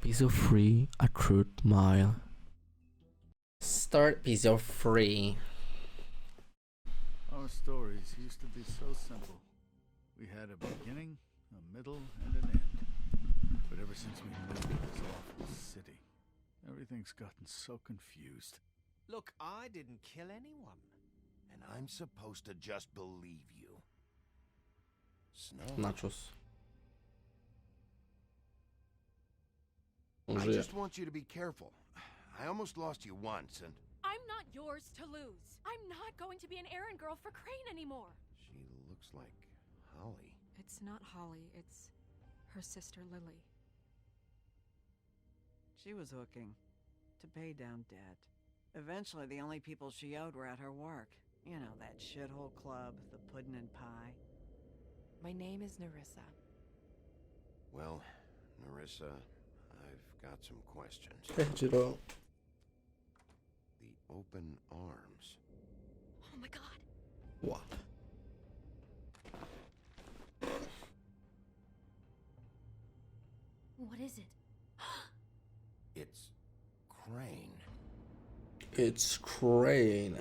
Episode 3, A Truth Mile. Start episode 3. Our stories used to be so simple. We had a beginning, a middle, and an end. But ever since we moved to this awful city, everything's gotten so confused. Look, I didn't kill anyone. And I'm supposed to just believe you. Snow. Nachos. On I żyje. just want you to be careful. I almost lost you once, and I'm not yours to lose. I'm not going to be an errand girl for Crane anymore. she looks like Holly. It's not Holly, it's her sister Lily. She was hooking to pay down debt. Eventually, the only people she owed were at her work. You know, that shithole club, the Puddin' and Pie. My name is Nerissa. Well, Nerissa, I've got some questions. Jiro. The open arms. Oh my god. What? What is it? It's Crane. It's Crane.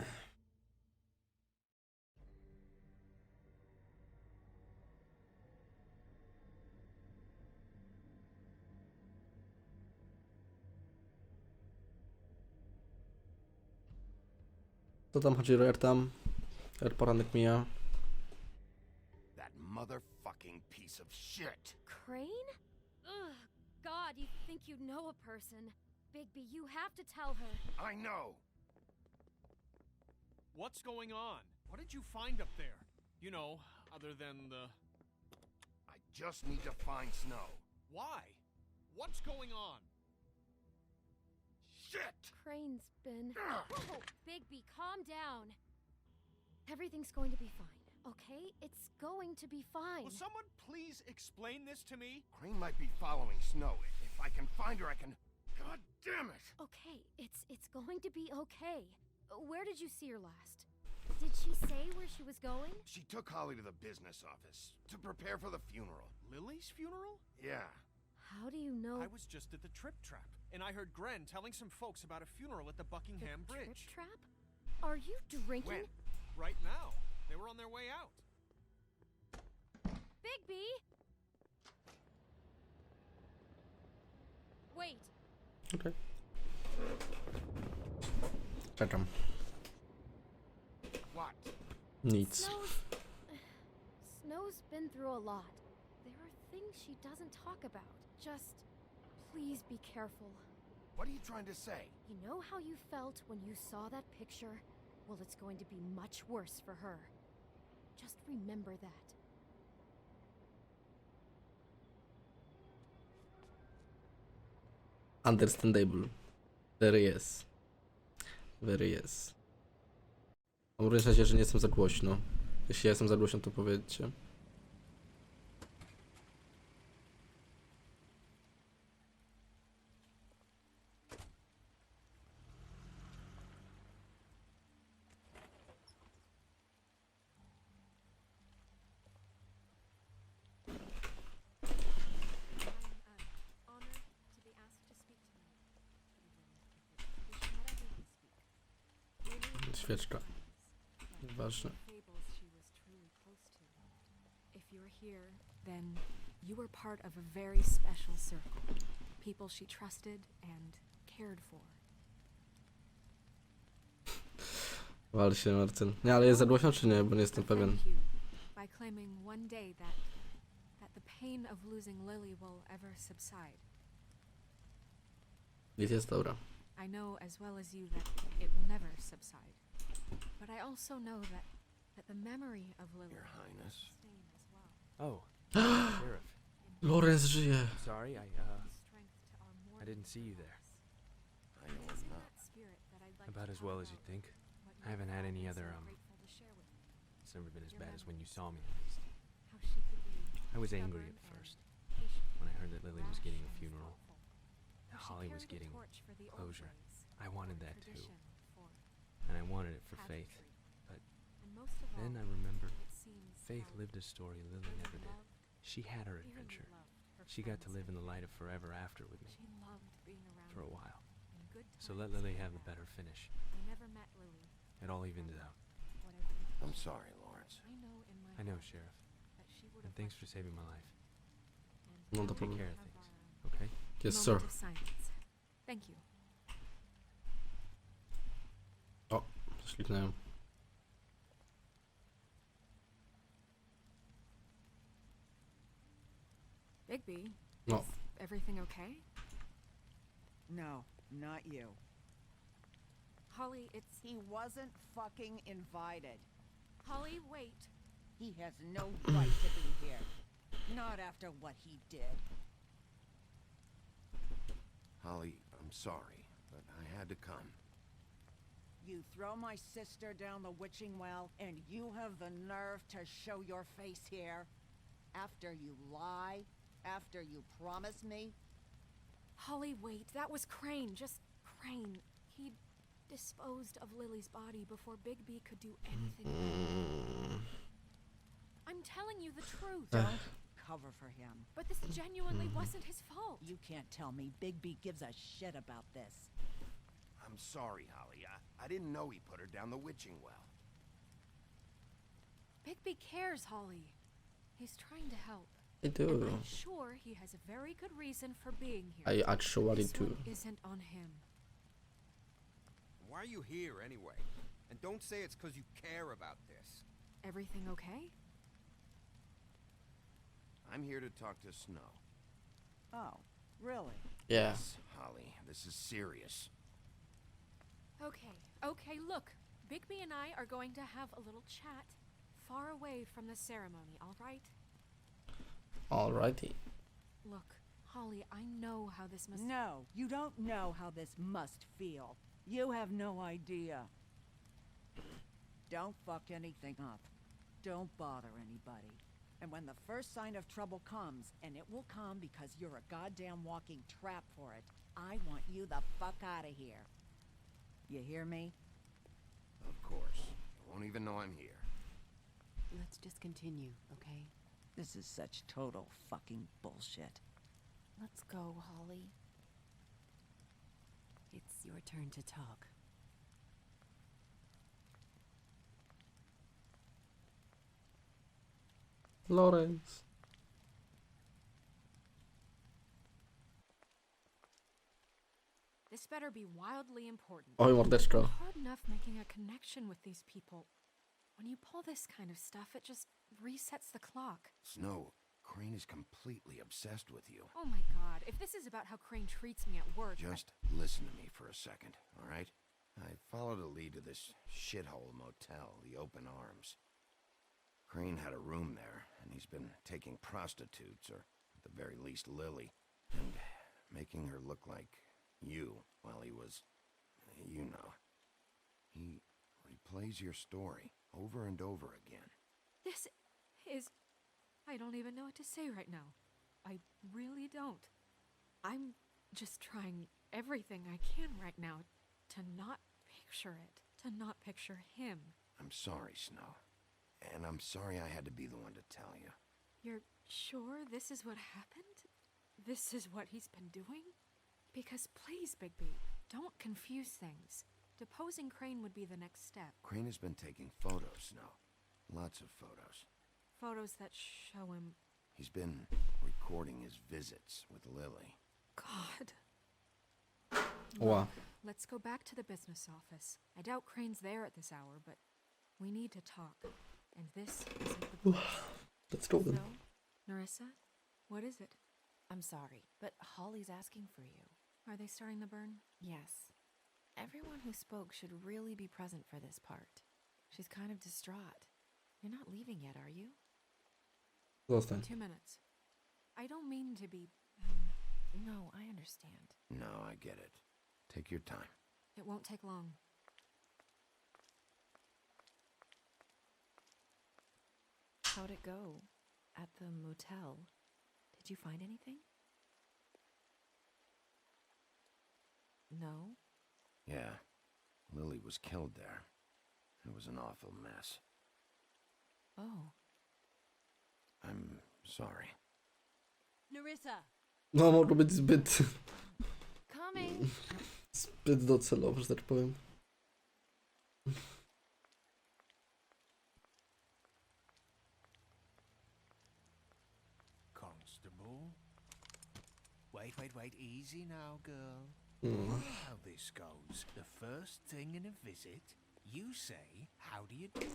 Co tam chodzi, tam? Poranek mija. That motherfucking piece of shit. Crane? Ugh, God, you think you know a person. Bigby, you have to tell her. I know. What's going on? What did you find up there? You know, other than the... I just need to find Snow. Why? What's going on? Shit! Crane's been... Whoa, Bigby, calm down. Everything's going to be fine, okay? It's going to be fine. Will someone please explain this to me? Crane might be following Snow. If I can find her, I can... God damn it! Okay, it's going to be okay. Where did you see her last? Did she say where she was going? She took Holly to the business office to prepare for the funeral. Lily's funeral? Yeah. How do you know? I was just at the Trip Trap, and I heard Gren telling some folks about a funeral at the Buckingham the Bridge. Trip trap? Are you drinking? When? Right now. They were on their way out. Bigby! Wait. Okay. Czekam. What? Nic. Snow's been through a lot. There are things she doesn't talk about. Just, please be careful. What are you trying to say? You know how you felt when you saw that picture? Well, it's going to be much worse for her. Just remember that. Understandable. Very yes. Very yes. Mam wrażenie, że nie jestem za głośno. Jeśli ja jestem za głośno, to powiedzcie. Świeczka. Ważne. If you're here, then you were part of a very special circle. People she trusted and cared for. Wal się, Marcin. Nie, ale jest za głośno, czy nie? Bo nie jestem pewien. Thank you by claiming one day that the pain of losing Lily will ever subside. Nic jest dobra. I know as well as you that it will never subside. But I also know that the memory of Lily Your Highness. will sustain as well. Oh, Sheriff. Lorenz żyje. Sorry, I Strength to our I mortal didn't see you there. I know I'm not. that spirit that I'd like About to as talk well as you about, think. what I haven't had any you're other, so grateful to share with me. It's never been as Your bad as when you memories. saw me, at least. How she could be I was angry stubborn at and first patient, when I heard that Lily was rash getting a and funeral. thoughtful. That How she Holly was carried a getting torch for the old closure. ways, I wanted for that too. tradition, for And I wanted it for Faith. pageantry. But And most of then all, I remembered it seems Faith how lived a story Lily Lily never did. loved, She had her dearly adventure. loved her her She got to friends. live in the light of forever after with me She loved being around for a me. while. In good So let times Lily and have the bad. better finish. I never met Lily. It all evens out. Whatever you I'm told me, sorry, Lawrence. I know in my I know, heart Sheriff. that she would And have thanks liked for to saving be my there. life. And No now problem. we Take care of have things. our Okay? Yes, sir. moment of silence. Thank you. O, coś kliknąłem. Bigby, No. is everything okay? No, not you. Holly, it's... He wasn't fucking invited. Holly, wait. He has no right to be here. Not after what he did. Holly, I'm sorry, but I had to come. You throw my sister down the witching well, and you have the nerve to show your face here? After you lie? After you promise me? Holly, wait. That was Crane. Just Crane. He disposed of Lily's body before Bigby could do anything. I'm telling you the truth. Don't cover for him. But this genuinely wasn't his fault. You can't tell me Bigby gives a shit about this. I'm sorry, Holly. I didn't know he put her down the witching well. Bigby cares, Holly. He's trying to help. I And do. I'm sure he has a very good reason for being here. I actually This do. one isn't on him. Why are you here anyway? And don't say it's because you care about this. Everything okay? I'm here to talk to Snow. Oh, really? Yeah. Yes, Holly, this is serious. Okay, look. Bigby and I are going to have a little chat far away from the ceremony, all right? Alrighty. Look, Holly, I know how this must... No, you don't know how this must feel. You have no idea. Don't fuck anything up. Don't bother anybody. And when the first sign of trouble comes, and it will come because you're a goddamn walking trap for it, I want you the fuck out of here. You hear me? Of course. I won't even know I'm here. Let's just continue, okay? This is such total fucking bullshit. Let's go, Holly. It's your turn to talk. Lawrence. This better be wildly important. Oj, mordeczko. Hard enough making a connection with these people. When you pull this kind of stuff, it just resets the clock. Snow, Crane is completely obsessed with you. Oh my god, if this is about how Crane treats me at work... Just listen to me for a second, all right? I followed a lead to this shithole motel, the Open Arms. Crane had a room there, and he's been taking prostitutes, or at the very least Lily, and making her look like you while he was, you know. He replays your story over and over again. This is... I don't even know what to say right now. I really don't. I'm just trying everything I can right now to not picture it. To not picture him. I'm sorry, Snow. And I'm sorry I had to be the one to tell you. You're sure this is what happened? This is what he's been doing? Because please, Bigby, don't confuse things. Deposing Crane would be the next step. Crane has been taking photos, Snow. Lots of photos. Photos that show him... He's been recording his visits with Lily. God. Wow. Look, let's go back to the business office. I doubt Crane's there at this hour, but we need to talk. And this isn't the place. Let's go then. So, Narissa, what is it? I'm sorry, but Holly's asking for you. Are they starting the burn? Yes. Everyone who spoke should really be present for this part. She's kind of distraught. You're not leaving yet, are you? Zostań. 2 minutes. I don't mean to be... No, I understand. No, I get it. Take your time. It won't take long. How'd it go? At the motel? Did you find anything? No? Yeah. Lily was killed there. It was an awful mess. Oh. I'm sorry. Nerissa. No, mogło być zbyt Coming. docelowe, że tak powiem. Constable? Wait, easy now, girl. Mm. You know how this goes. The first thing in a visit, you say, how do you do?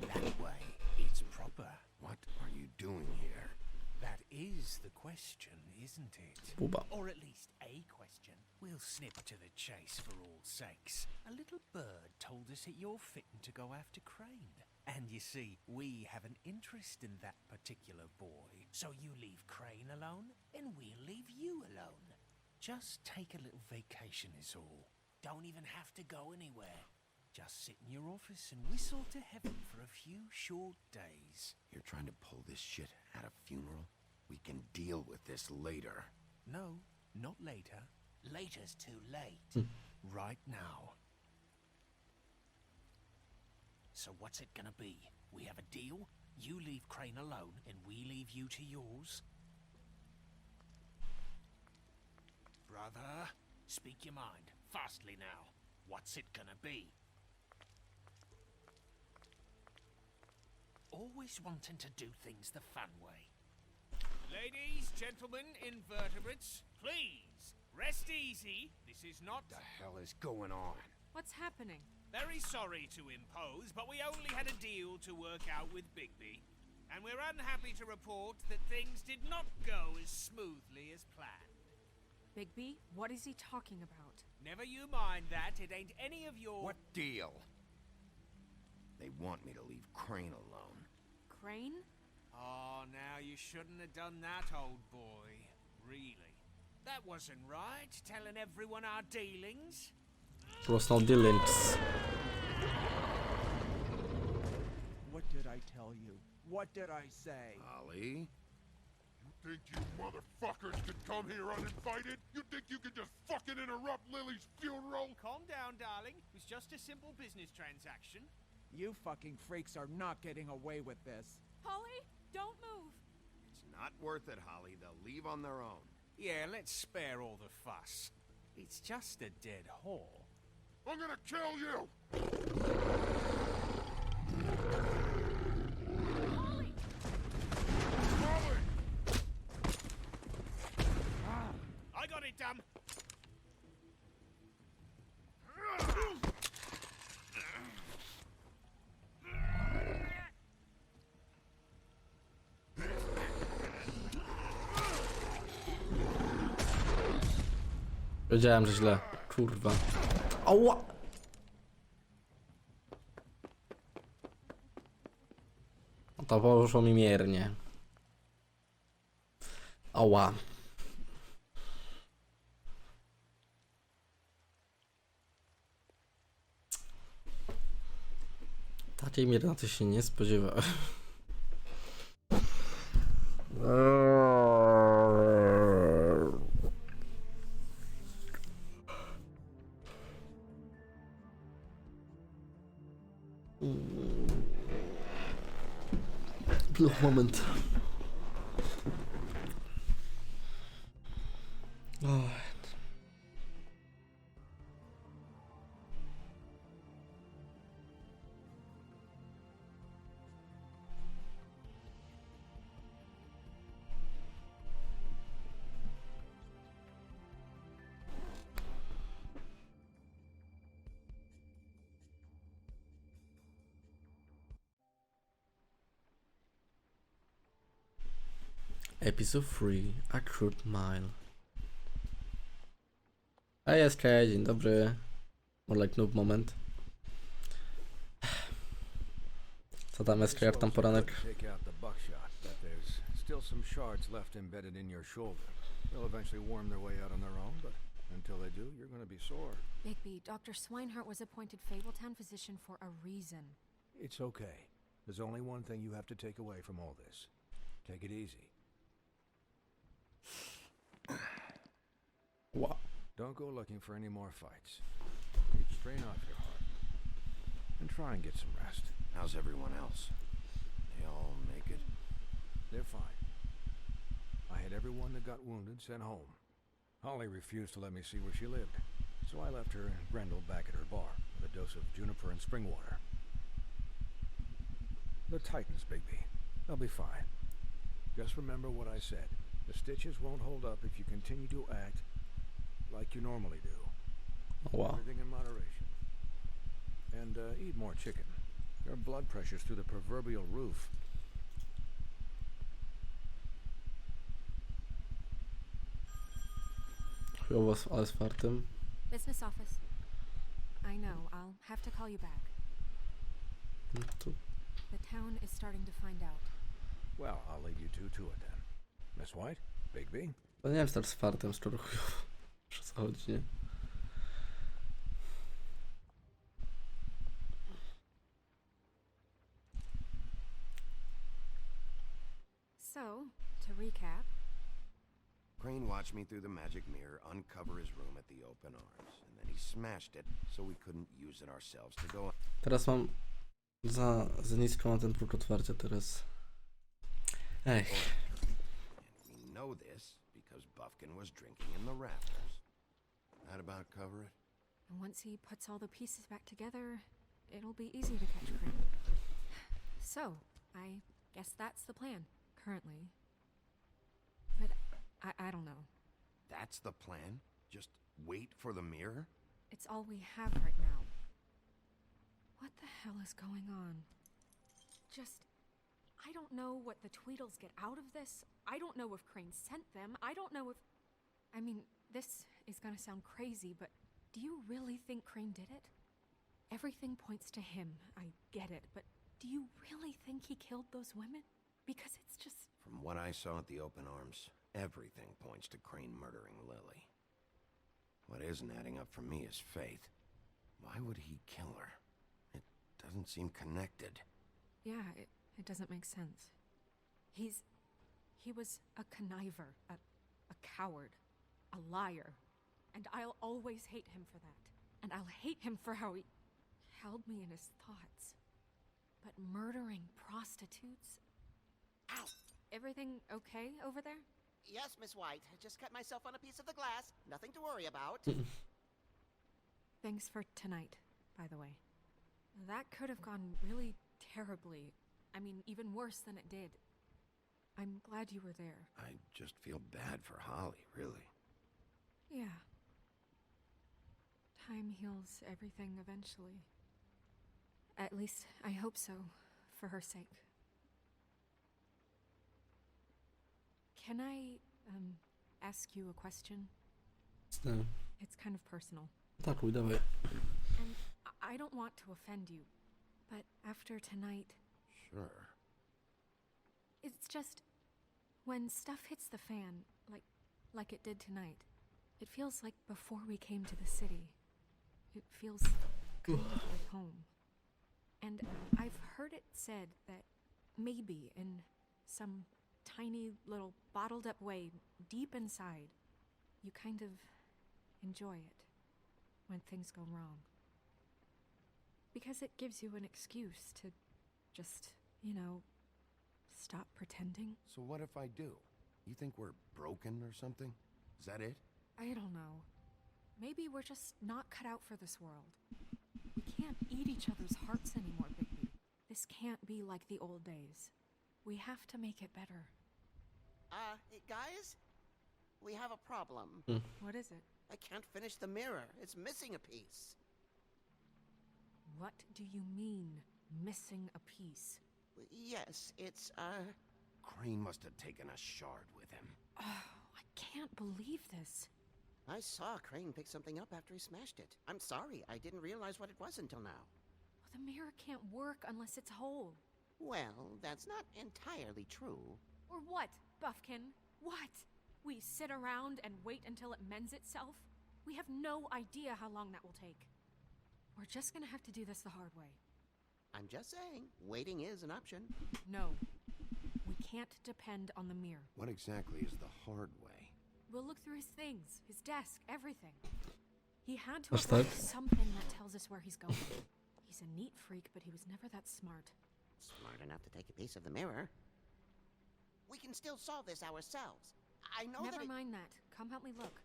That way, it's proper. What are you doing here? That is the question, isn't it? Buba. Or at least a question. We'll snip to the chase for all sakes. A little bird told us that you're fitting to go after Crane. And you see, we have an interest in that particular boy. So you leave Crane alone, and we'll leave you alone. Just take a little vacation is all. Don't even have to go anywhere. Just sit in your office and whistle to heaven for a few short days. You're trying to pull this shit at a funeral? We can deal with this later. No, not later. Later's too late. Right now. So what's it gonna be? We have a deal? You leave Crane alone, and we leave you to yours? Brother, speak your mind. Fastly now. What's it gonna be? Always wanting to do things the fun way. Ladies, gentlemen, invertebrates, please, rest easy. This is not... What the hell is going on? What's happening? Very sorry to impose, but we only had a deal to work out with Bigby. And we're unhappy to report that things did not go as smoothly as planned. Bigby, what is he talking about? Never you mind that, it ain't any of your... What deal? They want me to leave Crane alone. Crane? Oh, now you shouldn't have done that, old boy. Really. That wasn't right, telling everyone our dealings. Personal dealings. What did I tell you? What did I say? Holly? You think you motherfuckers could come here uninvited? You think you could just fucking interrupt Lily's funeral? Calm down, darling. It was just a simple business transaction. You fucking freaks are not getting away with this. Holly, don't move. It's not worth it, Holly. They'll leave on their own. Yeah, let's spare all the fuss. It's just a dead whore. I'm gonna kill you! Holly! Molly! I got it, damn! Wiedziałem, że źle. Kurwa. Ała! To poszło mi miernie. Ała. Takiej miernoty się nie spodziewałem. Moment. Epizod 3, A Crude Mile. A jest, dzień dobry. More like noob moment. Co tam jest, jak tam poranek? Take out the buckshot, but there's still some shards left embedded in your shoulder. They'll eventually worm their way out on their own, but until they do, you're going to be sore. Bigby, Dr. Swinehart was appointed Fabletown physician for a reason. It's okay. There's only one thing you have to take away from all this. Take it easy. What? Don't go looking for any more fights. Keep strain off your heart. And try and get some rest. How's everyone else? They all make it? They're fine. I had everyone that got wounded sent home. Holly refused to let me see where she lived, so I left her and Grendel back at her bar with a dose of juniper and spring water. The Titans, Bigby. They'll be fine. Just remember what I said. The stitches won't hold up if you continue to act like you normally do. Wow. Everything in moderation. And eat more chicken. Your blood pressure's through the proverbial roof. Chujowo, ale z fartem. Business office. I know, I'll have to call you back. No to The town is starting to find out. Well, I'll leave you two to it then. Miss White? Bigby? No nie wiem, czy tak z fartem, szczerze chujowo. O co chodzi, nie? So, to recap, Crane watched me through the magic mirror uncover his room at the open arms, and then he smashed it so we couldn't use it ourselves to go. Teraz mam za nisko na ten próg otwarcia teraz. Ech. And we know this because Buffkin was drinking in the rafters. That about cover it? and once he puts all the pieces back together, it'll be easy to catch Crane. So, I guess that's the plan, currently. But I don't know. That's the plan? Just wait for the mirror? It's all we have right now. What the hell is going on? I don't know what the Tweedles get out of this. I don't know if Crane sent them. I don't know if... I mean, this is gonna sound crazy, but do you really think Crane did it? Everything points to him, I get it, but do you really think he killed those women? Because it's just... From what I saw at the open arms, everything points to Crane murdering Lily. What isn't adding up for me is Faith. Why would he kill her? It doesn't seem connected. Yeah, it doesn't make sense. He was a conniver, a coward, a liar. And I'll always hate him for that. And I'll hate him for how he held me in his thoughts. But murdering prostitutes? Ow! Everything okay over there? Yes, Miss White. I just cut myself on a piece of the glass. Nothing to worry about. Thanks for tonight, by the way. That could have gone really terribly. I mean, even worse than it did. I'm glad you were there. I just feel bad for Holly, really. Yeah. Time heals everything eventually. At least, I hope so, for her sake. Can I, ask you a question? No. It's kind of personal. Atakuj, dawaj. And I don't want to offend you, but after tonight... Sure. It's just... when stuff hits the fan, like it did tonight, it feels like before we came to the city. It feels kind of like home. And I've heard it said that maybe in some tiny little bottled up way deep inside, you kind of enjoy it when things go wrong. Because it gives you an excuse to just, you know, stop pretending. So what if I do? You think we're broken or something? Is that it? I don't know. Maybe we're just not cut out for this world. We can't eat each other's hearts anymore, Bigby. This can't be like the old days. We have to make it better. Guys? We have a problem. What is it? I can't finish the mirror. It's missing a piece. What do you mean, missing a piece? Yes, it's, Crane must have taken a shard with him. Oh, I can't believe this. I saw Crane pick something up after he smashed it. I'm sorry, I didn't realize what it was until now. Well, the mirror can't work unless it's whole. Well, that's not entirely true. Or what, Buffkin? What? We sit around and wait until it mends itself? We have no idea how long that will take. We're just gonna have to do this the hard way. I'm just saying, waiting is an option. No. We can't depend on the mirror. What exactly is the hard way? We'll look through his things, his desk, everything. He had to Aż have tak? something that tells us where he's going. He's a neat freak, but he was never that smart. Smart enough to take a piece of the mirror. We can still solve this ourselves. I know Never that mind that. Come help me look.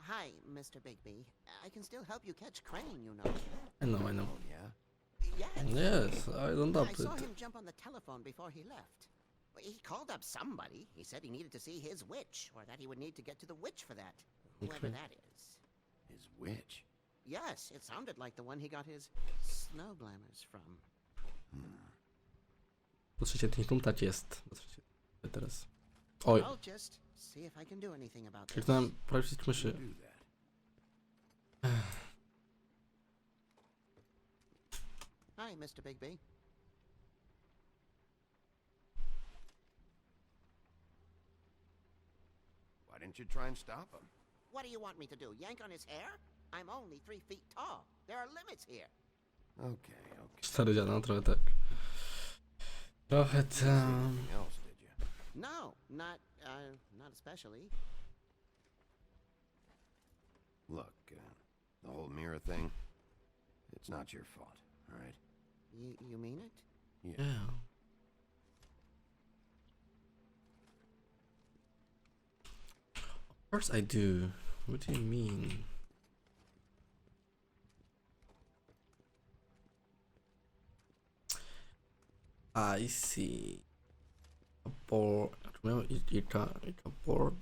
Hi, Mr. Bigby. I can still help you catch Crane, you know. I know, I know. Oh, yeah? Yes. Yes, I don't doubt I it. saw him jump on the telephone before he left. He called up somebody. He said he needed to see his witch, or that he would need to get to the witch for that. Whoever Okay. that is. His witch? Yes, it sounded like the one he got his snow glamours from. Patrzcie, ten kontakt jest. Patrzcie, teraz. Oj, I'll just see if I can do anything about this. kliknąłem prawie przycisk myszy. Do that. Hi, Mr. Bigby. Why didn't you try and stop him? What do you want me to do? Yank on his hair? I'm only 3 feet tall. There are limits here. Okay. Stary dziad, no trochę tak. Trochę tam. Anything else, did you? No, not especially. Look, the whole mirror thing, it's not your fault, all right? You mean it? Yeah. Of course I do. What do you mean? I see. A board. It's a board.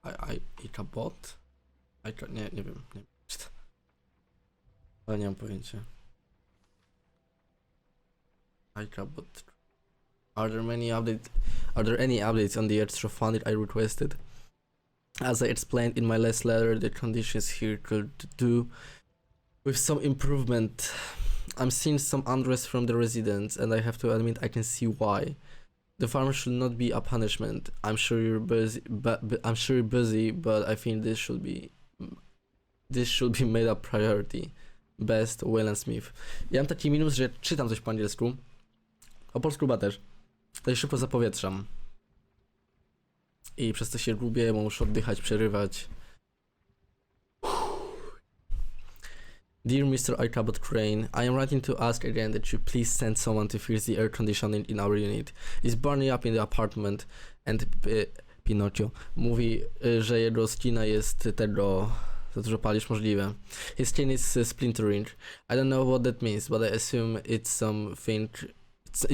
It's a bot. Nie wiem. Ale nie mam pojęcia. But are there any updates on the extra funding I requested? As I explained in my last letter, the conditions here could do with some improvement. I'm seeing some unrest from the residents, and I have to admit I can see why. The farm should not be a punishment. I'm sure you're busy, but I think this should be made a priority. Best, Wayland Smith. Ja mam taki minus, że czytam coś po angielsku. Po polsku chyba też. To szybko zapowietrzam. I przez to się gubię, bo muszę oddychać, przerywać. Dear Mr. Ichabod Crane, I am writing to ask again that you please send someone to fix the air conditioning in our unit. It's burning up in the apartment and Pinocchio mówi, że jego skina jest tego... Za dużo palisz możliwe. His skin is splintering. I don't know what that means, but I assume it's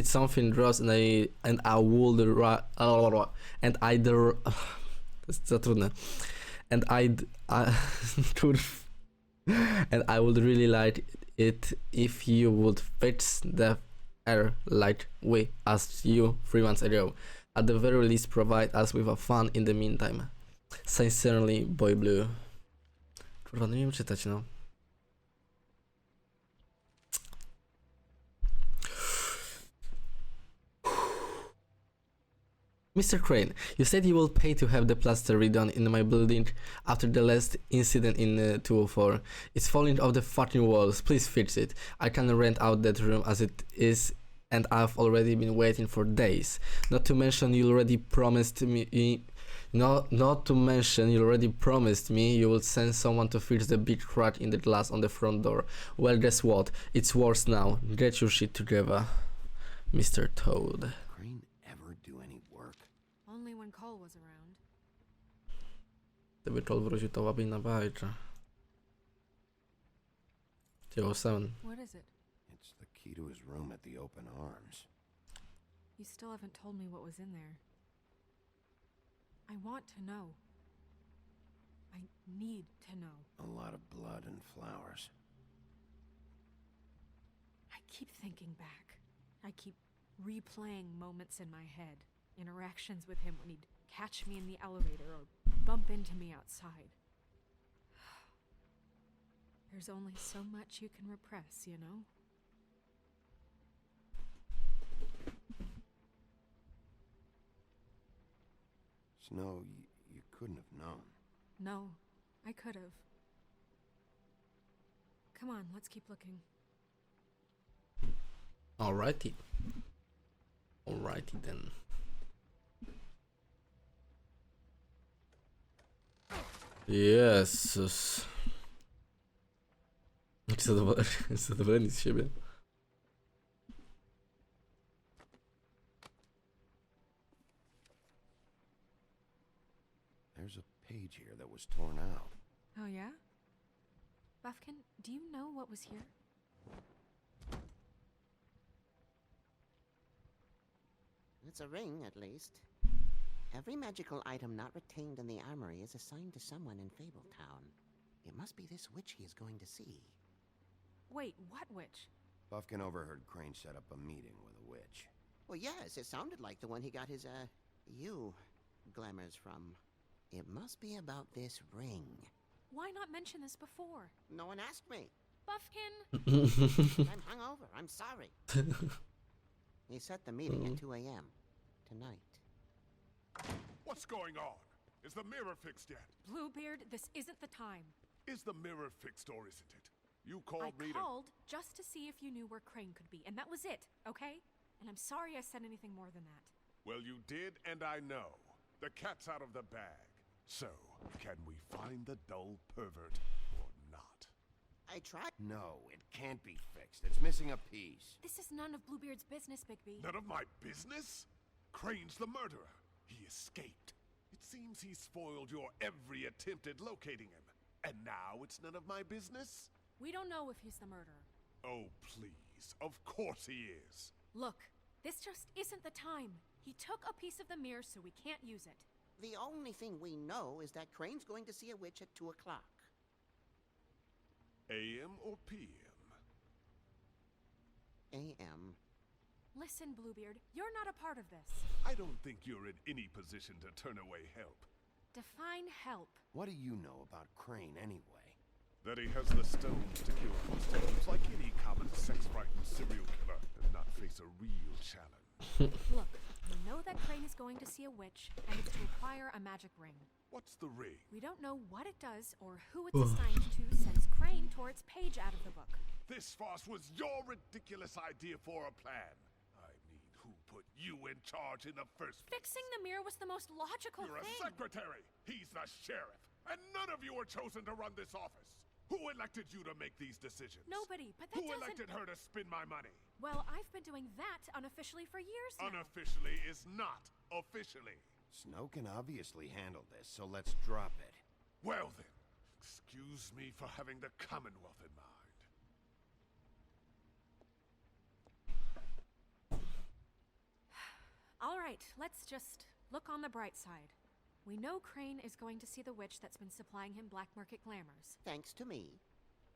something gross, and I would and either to jest za trudne. And I would really like it if you would fix the air like we asked you 3 months ago. At the very least, provide us with a fun in the meantime. Sincerely, Boy Blue. Kurwa, no nie wiem czytać, no. Mr. Crane, you said you will pay to have the plaster redone in my building after the last incident in 204. It's falling off the fucking walls. Please fix it. I can't rent out that room as it is, and I've already been waiting for days. Not to mention you already promised me you will send someone to fix the big crack in the glass on the front door. Well, guess what? It's worse now. Get your shit together, Mr. Toad. Crane ever do any work? Only when Cole was around. Gdyby Cole wrócił, to łapiej na bajkę. 7. What is it? It's the key to his room at the open arms. You still haven't told me what was in there. I want to know. I need to know. A lot of blood and flowers. I keep thinking back. I keep replaying moments in my head. Interactions with him when he'd catch me in the elevator or bump into me outside. There's only so much you can repress, you know? Snow, you couldn't have known. No, I could have. Come on, let's keep looking. Alrighty then. Jezus. Zadowoleni z siebie. There's a page here that was torn out. Oh, yeah? Buffkin, do you know what was here? It's a ring, at least. Every magical item not retained in the armory is assigned to someone in Fabletown. It must be this witch he is going to see. Wait, what witch? Buffkin overheard Crane set up a meeting with a witch. Well, yes, it sounded like the one he got his, glamours from. It must be about this ring. Why not mention this before? No one asked me. Buffkin! I'm hungover. I'm sorry. He set the meeting at 2 a.m. tonight. What's going on? Is the mirror fixed yet? Bluebeard, this isn't the time. Is the mirror fixed or isn't it? You called me to... I called just to see if you knew where Crane could be, and that was it, okay? And I'm sorry I said anything more than that. Well, you did, and I know. The cat's out of the bag. So, can we find the dull pervert or not? I tried. No, it can't be fixed. It's missing a piece. This is none of Bluebeard's business, Bigby. None of my business? Crane's the murderer. He escaped. It seems he spoiled your every attempt at locating him. And now it's none of my business? We don't know if he's the murderer. Oh, please. Of course he is. Look, this just isn't the time. He took a piece of the mirror, so we can't use it. The only thing we know is that Crane's going to see a witch at 2 o'clock. AM or PM? AM. Listen, Bluebeard, you're not a part of this. I don't think you're in any position to turn away help. Define help. What do you know about Crane anyway? That he has the stones to cure prostitutes like any common sex-frightened serial killer and not face a real challenge. Look, we know that Crane is going to see a witch, and it's to acquire a magic ring. What's the ring? We don't know what it does or who it's assigned to since Crane tore its page out of the book. This farce was your ridiculous idea for a plan. I mean, who put you in charge in the first place? Fixing the mirror was the most logical You're thing. a secretary. He's the sheriff. And none of you were chosen to run this office. Who elected you to make these decisions? Nobody, but that Who doesn't... elected her to spend my money? Well, I've been doing that unofficially for years now. Unofficially is not officially. Snow can obviously handle this, so let's drop it. Well then, excuse me for having the Commonwealth in mind. All right, let's just look on the bright side. We know Crane is going to see the witch that's been supplying him black market glamours. Thanks to me.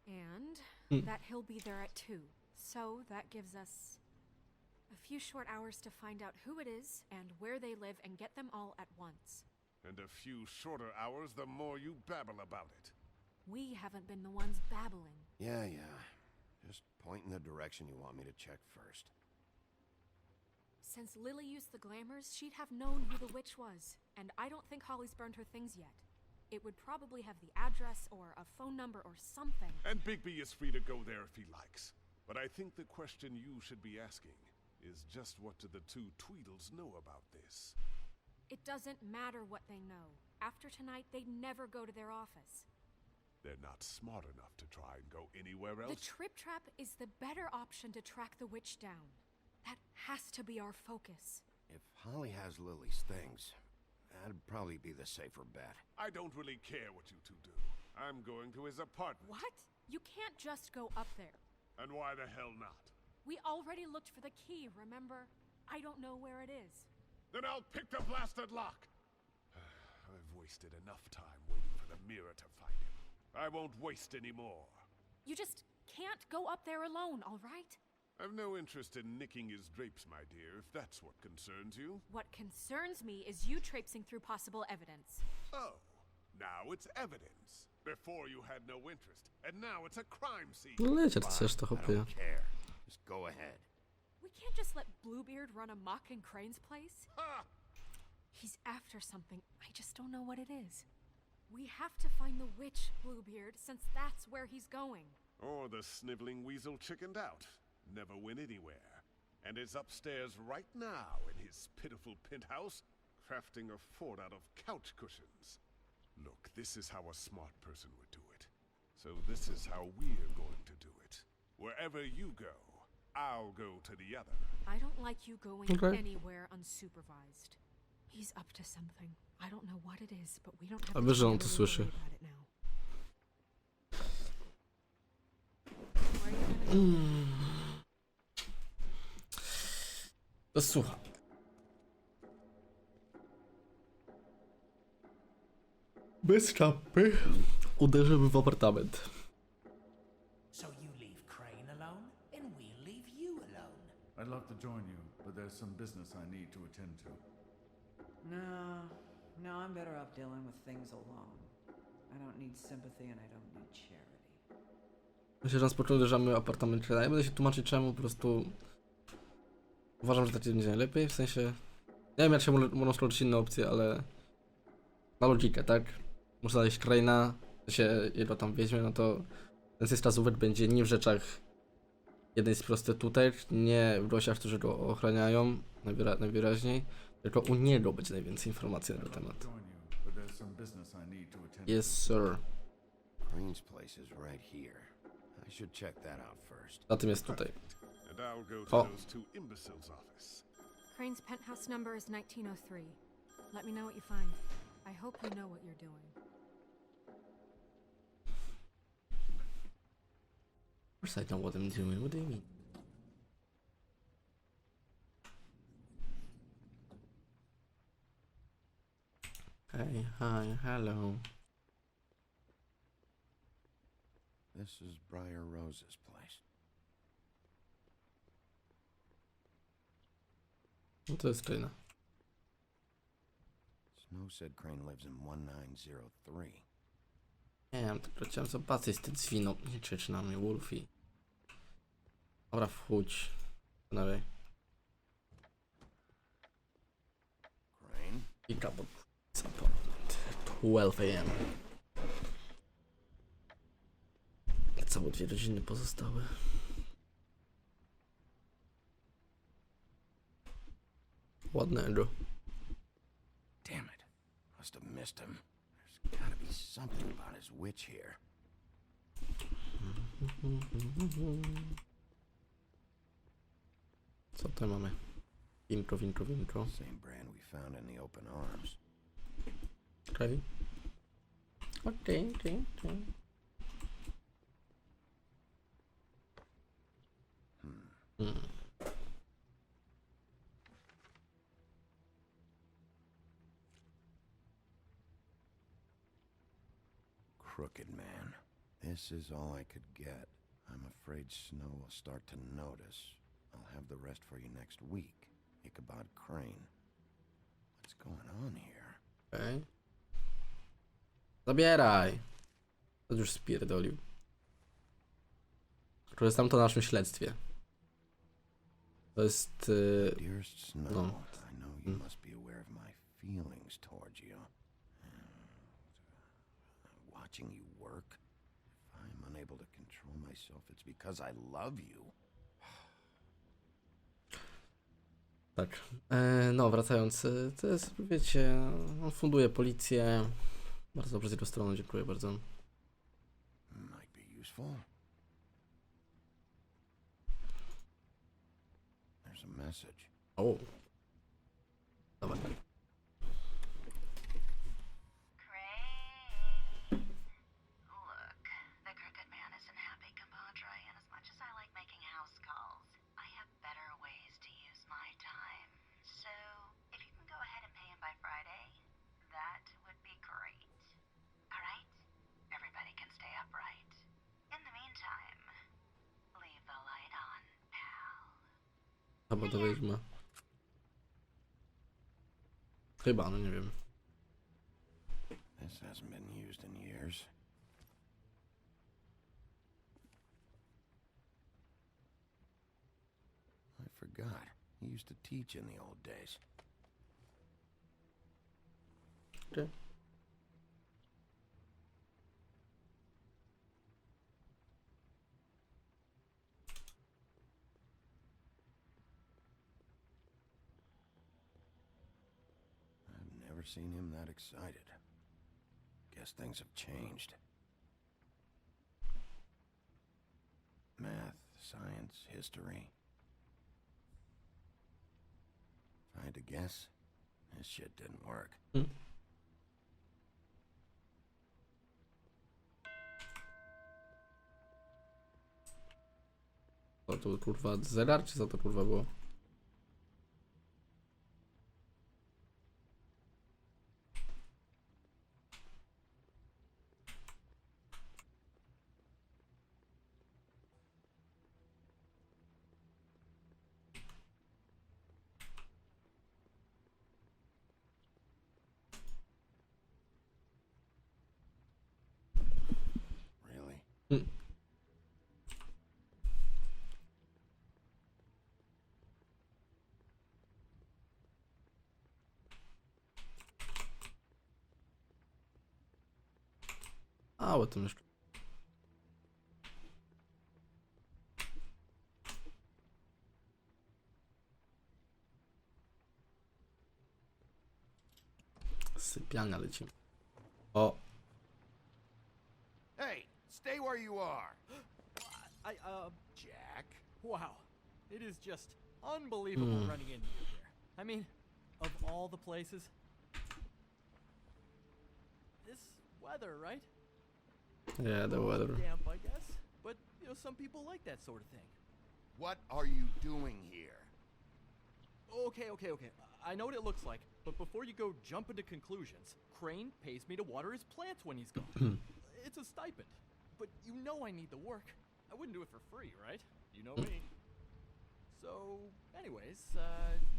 And that he'll be there at 2. So that gives us a few short hours to find out who it is and where they live and get them all at once. And a few shorter hours the more you babble about it. We haven't been the ones babbling. Yeah. Just point in the direction you want me to check first. Since Lily used the glamours, she'd have known who the witch was. And I don't think Holly's burned her things yet. It would probably have the address or a phone number or something. And Bigby is free to go there if he likes. But I think the question you should be asking is just what do the two Tweedles know about this? It doesn't matter what they know. After tonight, they'd never go to their office. They're not smart enough to try and go anywhere else? The Trip Trap is the better option to track the witch down. That has to be our focus. If Holly has Lily's things, that'd probably be the safer bet. I don't really care what you two do. I'm going to his apartment. What? You can't just go up there. And why the hell not? We already looked for the key, remember? I don't know where it is. Then I'll pick the blasted lock! I've wasted enough time waiting for the mirror to find him. I won't waste any more. You just can't go up there alone, all right? I've no interest in nicking his drapes, my dear, if that's what concerns you. What concerns me is you traipsing through possible evidence. Oh, now it's evidence. Before you had no interest, and now it's a crime scene. Lecie to coś to I hopie. don't care. Just go ahead. We can't just let Bluebeard run amok in Crane's place. Ha! He's after something. I just don't know what it is. We have to find the witch, Bluebeard, since that's where he's going. Or the sniveling weasel chickened out. Never went anywhere. And is upstairs right now in his pitiful penthouse, crafting a fort out of couch cushions. Look, this is how a smart person would do it. So this is how we're going to do it. Wherever you go, I'll go to the other. I don't like you going anywhere unsupervised. He's up to something. I don't know what it is, but we don't have A to wiesz, że on really to worry słyszy. about it now. Where are you gonna go? To słucham. Bez czapy uderzymy w apartament. So you leave Crane alone, and we'll leave you alone. I'd love to join you, but there's some business I need to attend to. No, I'm better off dealing with things alone. I don't need sympathy and I don't need charity. Myślę, że na początku uderzamy w apartament. Ja będę się tłumaczyć czemu, po prostu uważam, że tak będzie najlepiej, w sensie nie wiem jak się mogą skończyć inne opcje, ale na logikę, tak? Muszę znaleźć Crane'a, się jego tam weźmie, no to ten system słówek będzie nie w rzeczach jednej z prostytutek, nie w gościach, którzy go ochraniają najwyraźniej, tylko u niego będzie najwięcej informacji na ten temat. Yes, sir. Crane's place is right here. I should check that out first. Zatem jest tutaj. And I'll go to those two imbeciles' office. Crane's penthouse number is 1903. Let me know what you find. I hope you know what you're doing. Of course I know what I'm doing. What do you mean? Hey, hi, hello. This is Briar Rose's place. No to jest Crane'a. Snow said Crane lives in 1903. Nie wiem, tylko chciałem zobaczyć te drzwi, no nie krzycz na mnie, Wolfie. Dobra, wchódź. Dalej. Crane? Pick up it's apartment. 12 AM. Całe 2 godziny pozostały. Ładnego. Damn it. Must have missed him. There's gotta be something about his witch here. Co tutaj mamy? Winko. Same brand we found in the open arms. Okej. Crooked man. This is all I could get. I'm afraid Snow will start to notice. I'll have the rest for you next week. Ichabod Crane. What's going on here? Okej. Zabieraj! To już spierdolił. Korzystam to na naszym śledztwie. To jest... Dearest Snow, no. I know you must be aware of my feelings towards you. Watching you work, if I'm unable to control myself, it's because I love you. Tak. No, wracając, to jest, wiecie, on funduje policję. Bardzo dobrze z jego strony, dziękuję bardzo. Might be useful. There's a message. O. Dawaj. Chyba to wiedźma. Chyba, no nie wiem. This hasn't been used in years. I forgot. He used to teach in the old days. Okay. Never seen him that excited. Guess things have changed. Math, science, history. If I had to guess, this shit didn't work. Co to kurwa zegar, czy co to kurwa było? Really? A, o tym jeszcze. Sypialnia lecimy. O! Hey, stay where you are. Jack? Wow. It is just unbelievable running into you here. I mean, of all the places. This weather, right? Yeah, the weather. Damp, I guess. But, you know, some people like that sort of thing. What are you doing here? Okay. I know what it looks like, but before you go jump into conclusions, Crane pays me to water his plants when he's gone. It's a stipend. But you know I need the work. I wouldn't do it for free, right? You know me. So, anyways,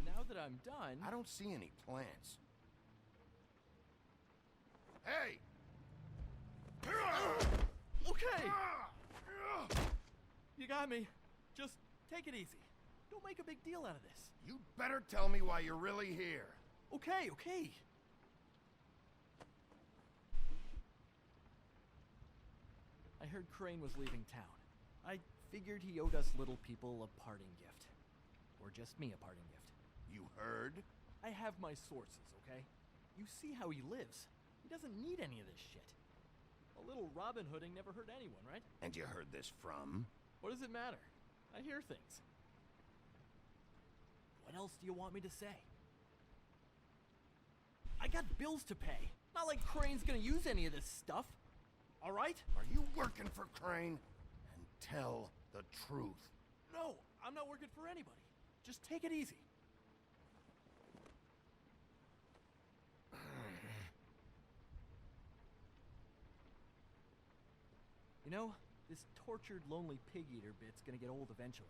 now that I'm done... I don't see any plants. Hey! Okay! You got me. Just take it easy. Don't make a big deal out of this. You better tell me why you're really here. Okay. I heard Crane was leaving town. I figured he owed us little people a parting gift. Or just me a parting gift. You heard? I have my sources, okay? You see how he lives. He doesn't need any of this shit. A little Robin Hooding never hurt anyone, right? And you heard this from? What does it matter? I hear things. What else do you want me to say? I got bills to pay. Not like Crane's gonna use any of this stuff. All right? Are you working for Crane? And tell the truth. No, I'm not working for anybody. Just take it easy. You know, this tortured, lonely pig-eater bit's gonna get old eventually.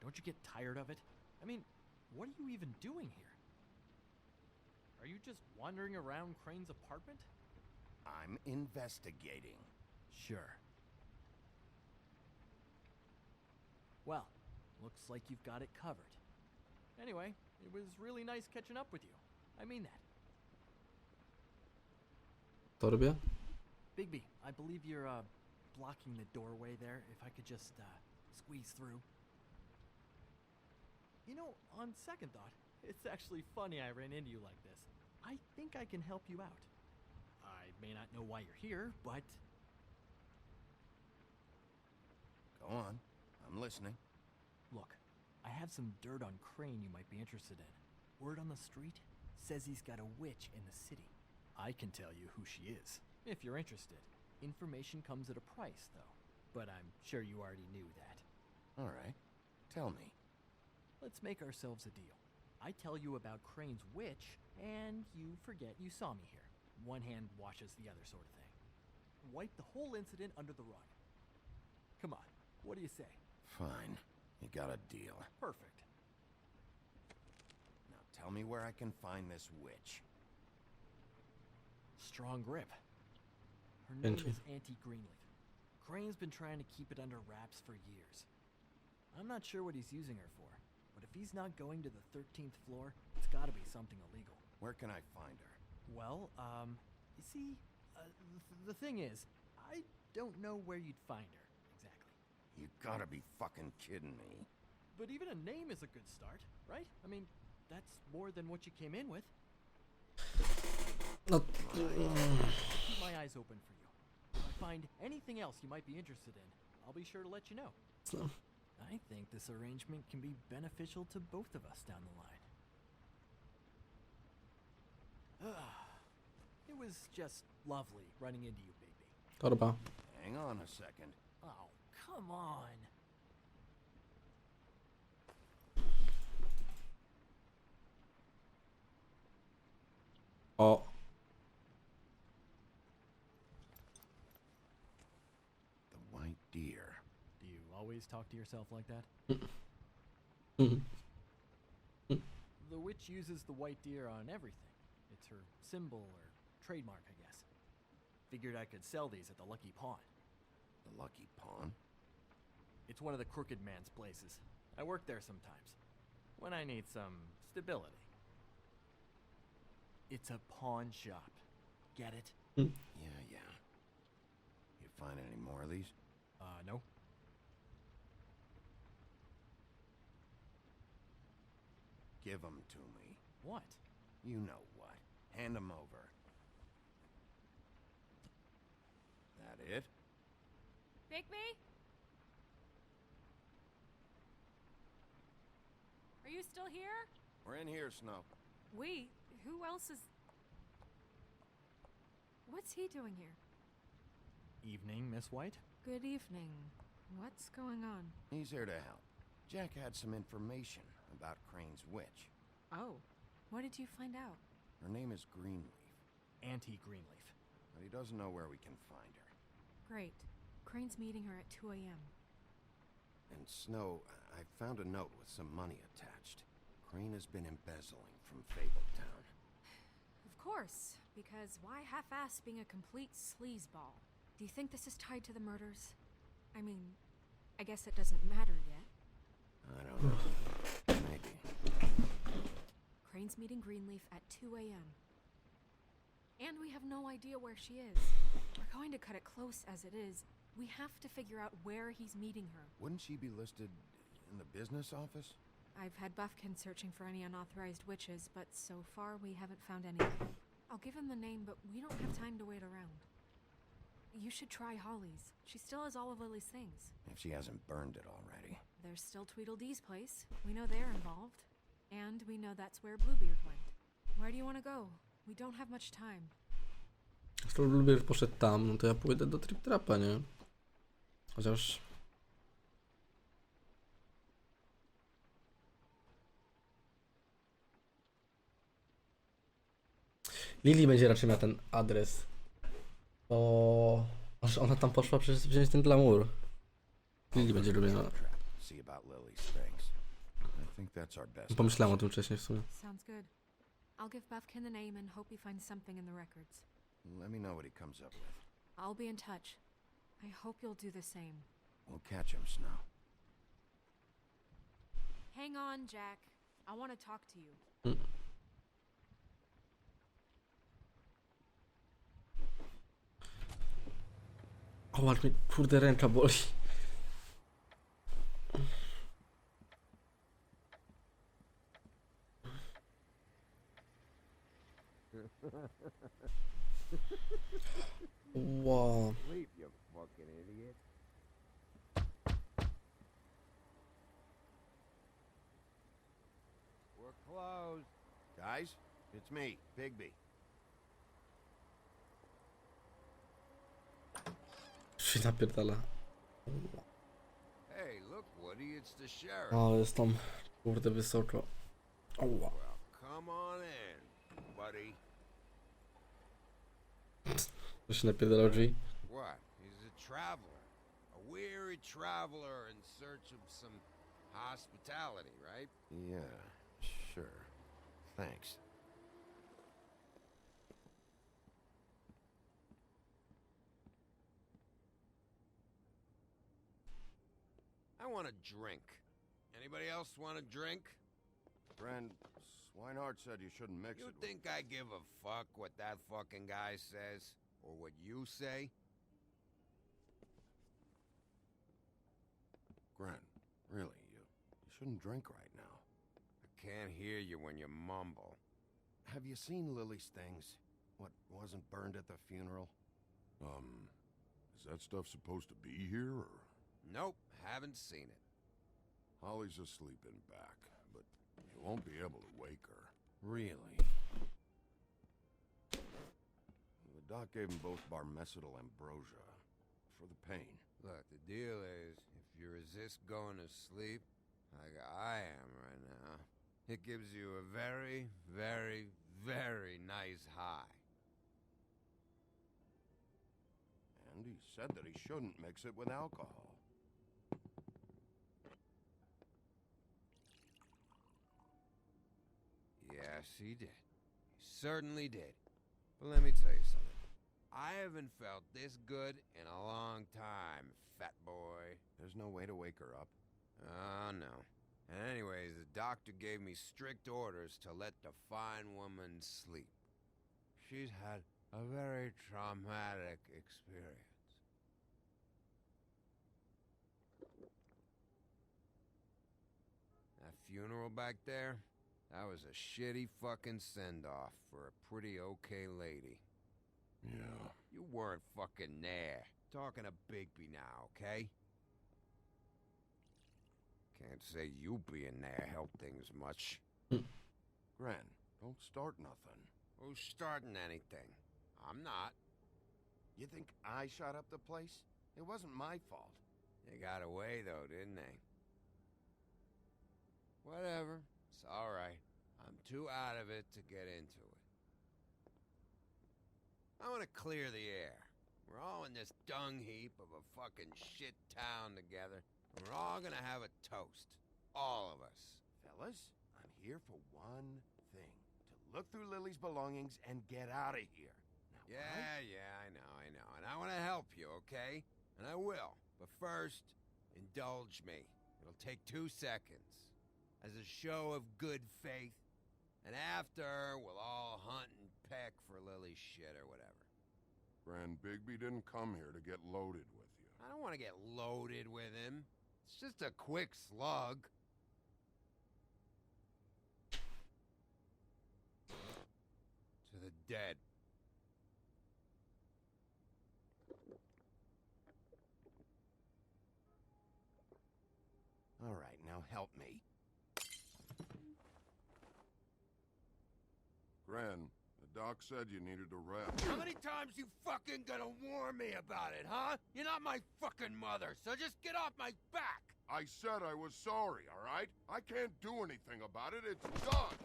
Don't you get tired of it? I mean, what are you even doing here? Are you just wandering around Crane's apartment? I'm investigating. Sure. Well, looks like you've got it covered. Anyway, it was really nice catching up with you. I mean that. Torbie? Bigby, I believe you're, blocking the doorway there. If I could just, squeeze through. You know, on second thought, it's actually funny I ran into you like this. I think I can help you out. I may not know why you're here, but... Go on. I'm listening. Look, I have some dirt on Crane you might be interested in. Word on the street says he's got a witch in the city. I can tell you who she is, if you're interested. Information comes at a price, though. But I'm sure you already knew that. All right. Tell me. Let's make ourselves a deal. I tell you about Crane's witch, and you forget you saw me here. One hand washes the other sort of thing. Wipe the whole incident under the rug. Come on, what do you say? Fine. You got a deal. Perfect. Now tell me where I can find this witch. Strong grip. Her name is Auntie Greenleaf. Crane's been trying to keep it under wraps for years. I'm not sure what he's using her for, but if he's not going to the 13th floor, it's gotta be something illegal. Where can I find her? Well, you see, the thing is, I don't know where you'd find her, exactly. You gotta be fucking kidding me. But even a name is a good start, right? I mean, that's more than what you came in with. No. my eyes open for you. If I find anything else you might be interested in, I'll be sure to let you know. So, I think this arrangement can be beneficial to both of us down the line. It was just lovely running into you, baby. torba. Hang on a second. Oh, come on. O. The white deer. Do you always talk to yourself like that? The witch uses the white deer on everything. It's her symbol or trademark, I guess. Figured I could sell these at the Lucky Pawn. The Lucky Pawn? It's one of the crooked man's places. I work there sometimes. When I need some stability. It's a pawn shop. Get it? Yeah. You find any more of these? No. Give them to me. What? You know what. Hand them over. That it? Bigby? Are you still here? We're in here, Snow. We? Who else is... What's he doing here? Evening, Miss White? Good evening. What's going on? He's here to help. Jack had some information about Crane's witch. Oh, what did you find out? Her name is Greenleaf. Auntie Greenleaf. But he doesn't know where we can find her. Great. Crane's meeting her at 2 a.m. And Snow, I found a note with some money attached. Crane has been embezzling from Fabletown. Of course, because why half-ass being a complete sleazeball? Do you think this is tied to the murders? I mean, I guess it doesn't matter yet. I don't know. Maybe. Crane's meeting Greenleaf at 2 a.m. And we have no idea where she is. We're going to cut it close as it is. We have to figure out where he's meeting her. Wouldn't she be listed in the business office? I've had Buffkin searching for any unauthorized witches, but so far we haven't found any. I'll give him the name, but we don't have time to wait around. You should try Holly's. She still has all of Lily's things. If she hasn't burned it already. There's still Tweedledee's place. We know they're involved. And we know that's where Bluebeard went. Where do you want to go? We don't have much time. Skoro Bluebeard poszedł tam, no to ja pójdę do Trip Trapa, nie? Chociaż... Lily będzie raczej miała ten adres. Bo... Aż ona tam poszła przecież wziąć ten glamour. Lily będzie robiła. Pomyślałem o tym wcześniej w sumie. Sounds good. I'll give Buffkin the name and hope he finds something in the records. Let me know what he comes up with. I'll be in touch. I hope you'll do the same. We'll catch him, Snow. Hang on, Jack. I want to talk to you. O, aż mi kurde ręka boli. Wow. Sleep, you fucking idiot. We're closed. Guys, it's me, Bigby. Się napierdala. Hey, look, Woody, it's the sheriff. Ale jest tam kurde wysoko. O, wow. Well, come on in, buddy. To się napierdala drzwi. What? He's a traveler. A weary traveler in search of some hospitality, right? Yeah, sure. Thanks. I want a drink. Anybody else want a drink? Friend, Swinehart said you shouldn't mix it. You think I give a fuck what that fucking guy says? Or what you say? Gren, really, you shouldn't drink right now. I can't hear you when you mumble. Have you seen Lily's things? What wasn't burned at the funeral? Is that stuff supposed to be here, or? Nope, haven't seen it. Holly's asleep in back, but you won't be able to wake her. Really? The doc gave them both barmecidal ambrosia for the pain. Look, the deal is, if you resist going to sleep, like I am right now, it gives you a very, very, very nice high. And he said that he shouldn't mix it with alcohol. Yes, he did. He certainly did. But let me tell you something. I haven't felt this good in a long time, fat boy. There's no way to wake her up. Oh, no. And anyways, the doctor gave me strict orders to let the fine woman sleep. She's had a very traumatic experience. That funeral back there, that was a shitty fucking send-off for a pretty okay lady. Yeah. You weren't fucking there. Talking to Bigby now, okay? Can't say you being there helped things much. Gran, don't start nothing. Who's starting anything? I'm not. You think I shot up the place? It wasn't my fault. They got away, though, didn't they? Whatever. It's alright. I'm too out of it to get into it. I want to clear the air. We're all in this dung heap of a fucking shit town together. And we're all gonna have a toast. All of us. Fellas, I'm here for one thing. To look through Lily's belongings and get out of here. Now, Yeah, I know. And I want to help you, okay? And I will. But first, indulge me. It'll take 2 seconds. As a show of good faith. And after, we'll all hunt and peck for Lily's shit or whatever. Gran, Bigby didn't come here to get loaded with you. I don't want to get loaded with him. It's just a quick slug. To the dead. All right, now help me. Gran, the doc said you needed to rest. How many times you fucking gonna warn me about it, huh? You're not my fucking mother, so just get off my back! I said I was sorry, all right? I can't do anything about it. It's done.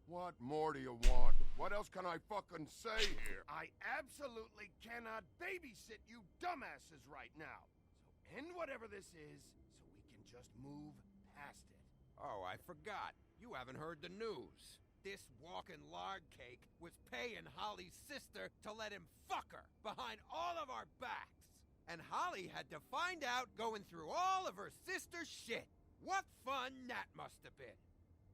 What more do you want? What else can I fucking say here? I absolutely cannot babysit you dumbasses right now. So end whatever this is, so we can just move past it. Oh, I forgot. You haven't heard the news. This walking lard cake was paying Holly's sister to let him fuck her behind all of our backs. And Holly had to find out going through all of her sister's shit. What fun that must have been.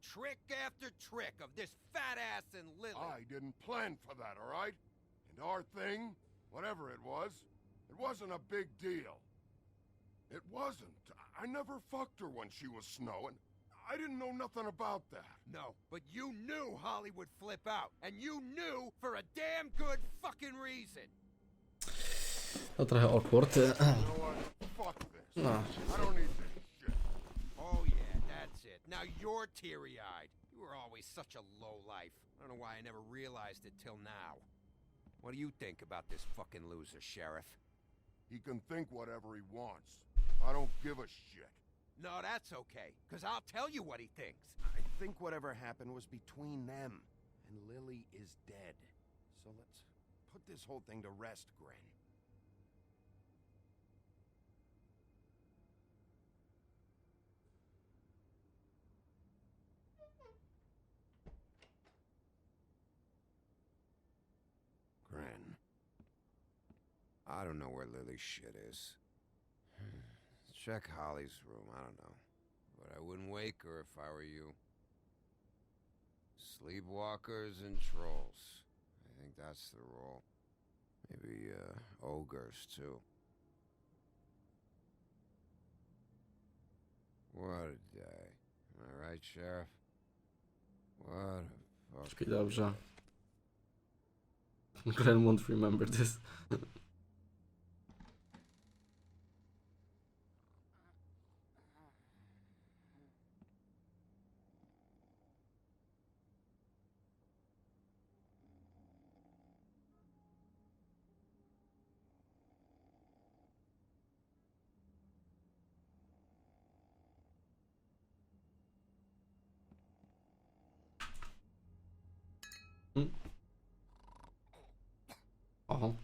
Trick after trick of this fat ass and Lily. I didn't plan for that, all right? And our thing, whatever it wasn't a big deal. It wasn't. I never fucked her when she was snowing. I didn't know nothing about that. No, but you knew Holly would flip out. And you knew for a damn good fucking reason. To trochę awkward. You know what? Fuck this. No. I don't need this shit. Oh yeah, that's it. Now you're teary-eyed. You were always such a lowlife. I don't know why I never realized it till now. What do you think about this fucking loser, Sheriff? He can think whatever he wants. I don't give a shit. No, that's okay, because I'll tell you what he thinks. I think whatever happened was between them, and Lily is dead. So let's put this whole thing to rest, Gren. Gren. I don't know where Lily's shit is. Check Holly's room, I don't know. But I wouldn't wake her if I were you. Sleepwalkers and trolls. I think that's the rule. Maybe, ogres, too. What a day. Am I right, Sheriff? What a fuck. Czyli dobrze. Glenn won't remember this. Oho.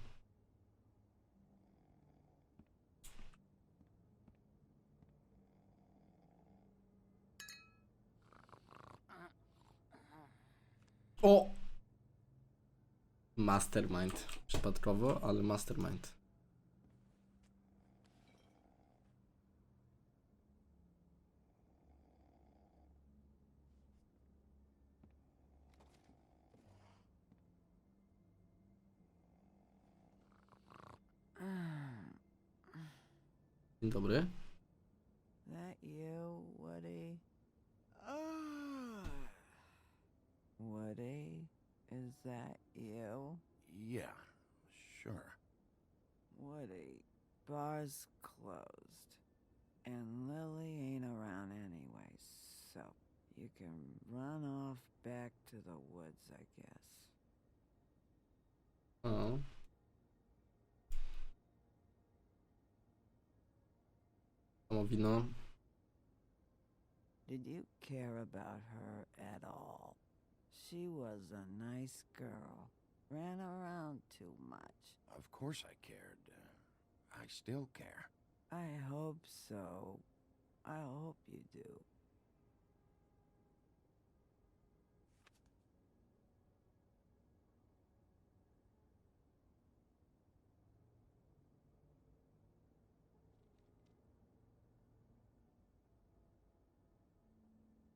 O! Mastermind. Przypadkowo, ale mastermind. Dzień dobry. That you, Woody? Woody, is that you? Yeah, sure. Woody, bar's closed. And Lily ain't around anyway, so you can run off back to the woods, I guess. O. Samo wino. Did you care about her at all? She was a nice girl. Ran around too much. Of course I cared. I still care. I hope so. I hope you do.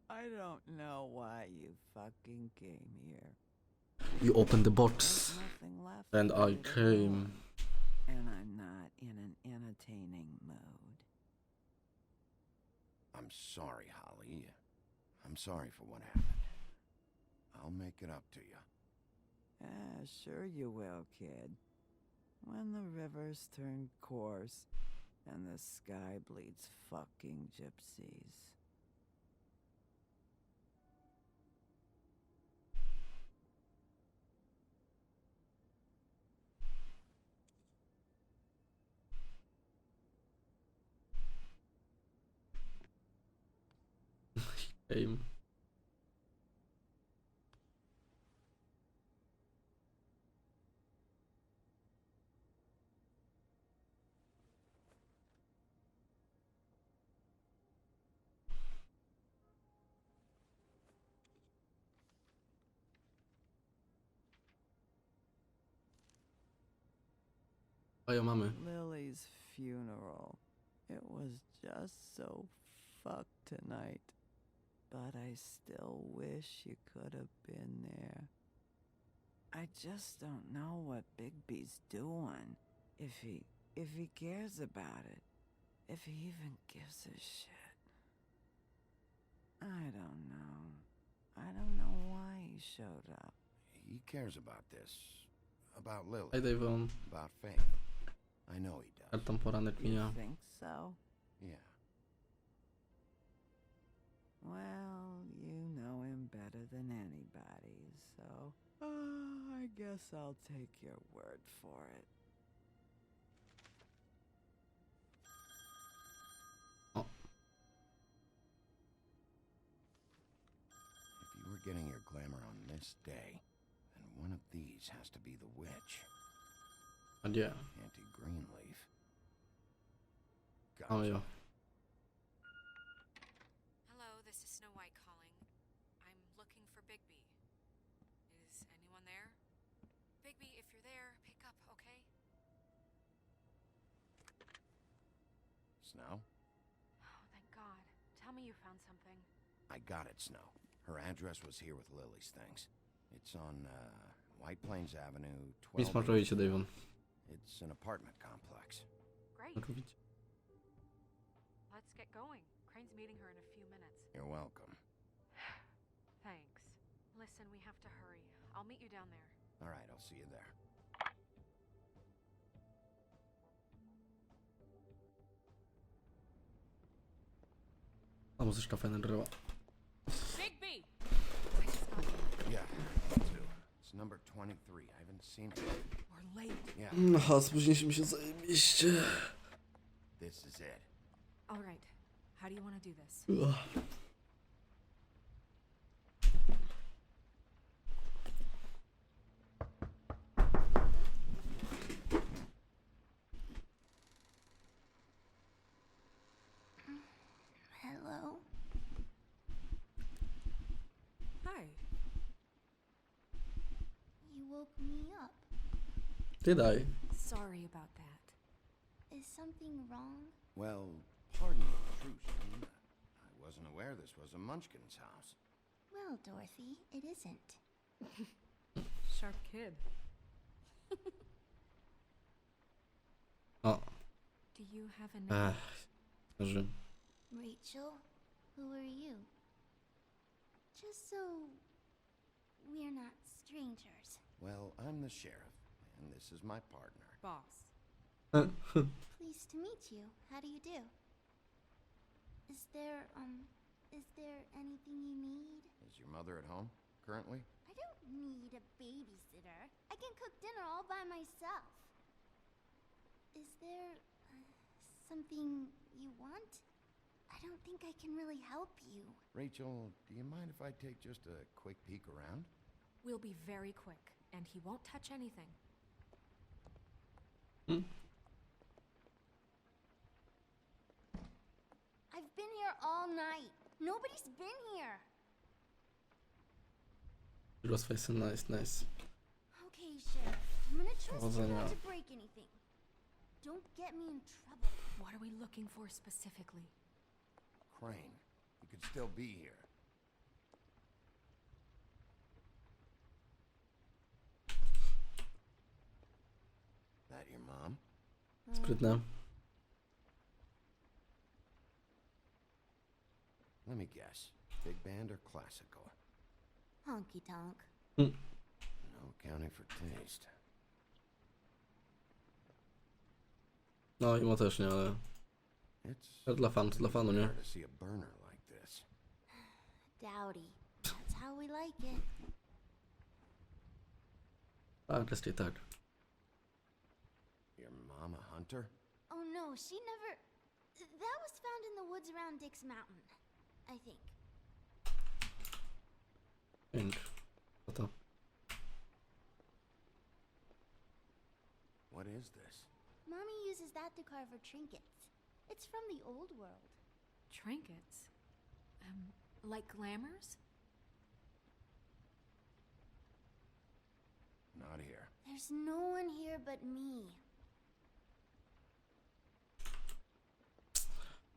I don't know why you fucking came here. You opened the box. Nothing left And of I it came. all. And I'm not in an entertaining mood. I'm sorry, Holly. I'm sorry for what happened. I'll make it up to you. Sure you will, kid. When the rivers turn coarse and the sky bleeds fucking gypsies. Came. A ja mamy. Lily's funeral. It was just so fucked tonight. But I still wish you could have been there. I just don't know what Bigby's doing. If he cares about it. If he even gives a shit. I don't know. I don't know why he showed up. He cares about this. About Lily. Hej, Dave'on. About Faith. I know he does. Jak tam poranek You mija? think so? Yeah. Well, you know him better than anybody, so I guess I'll take your word for it. O. If you were getting your glamour on this day, then one of these has to be the witch. A gdzie? Auntie Greenleaf. O jo. Hello, this is Snow White calling. I'm looking for Bigby. Is anyone there? Bigby, if you're there, pick up, okay? Snow? Oh, thank God. Tell me you found something. I got it, Snow. Her address was here with Lily's things. It's on, White Plains Avenue, Nie 12... smaczujecie, Dave'on. It's an apartment complex. Great. Let's get going. Crane's meeting her in a few minutes. You're welcome. Thanks. Listen, we have to hurry. I'll meet you down there. All right, I'll see you there. A muzyczka fajna grała. Bigby! Yeah, me too. It's number 23. I haven't seen it. We're late. Yeah. Aha, spóźniliśmy się zajebiście. This is it. All right. How do you want to do this? Hello? Hi. You woke me up. Did I? Sorry about that. Is something wrong? Well, pardon the intrusion. I wasn't aware this was a Munchkin's house. Well, Dorothy, it isn't. Sharp kid. O. Do you have a name? Że... Rachel, who are you? Just so we're not strangers. Well, I'm the sheriff, and this is my partner. Boss. Pleased to meet you. How do you do? Is there anything you need? Is your mother at home, currently? I don't need a babysitter. I can cook dinner all by myself. Is there something you want? I don't think I can really help you. Rachel, do you mind if I take just a quick peek around? We'll be very quick, and he won't touch anything. I've been here all night. Nobody's been here. It was facing nice. Okay, Sheriff. I'm gonna trust you not to break anything. Don't get me in trouble. What are we looking for specifically? Crane, you could still be here. That your mom? Sprytne. Let me guess. Big band or classical? Honky tonk. No accounting for taste. No, Imo też nie, ale... Dla fanu, nie? To see a burner like this. Dowdy. That's how we like it. Tak, raczej tak. Your mom a hunter? Oh no, she never... That was found in the woods around Dick's Mountain. I think. Co to? What is this? Mommy uses that to carve her trinkets. It's from the old world. Trinkets? Like glamours? Not here. There's no one here but me.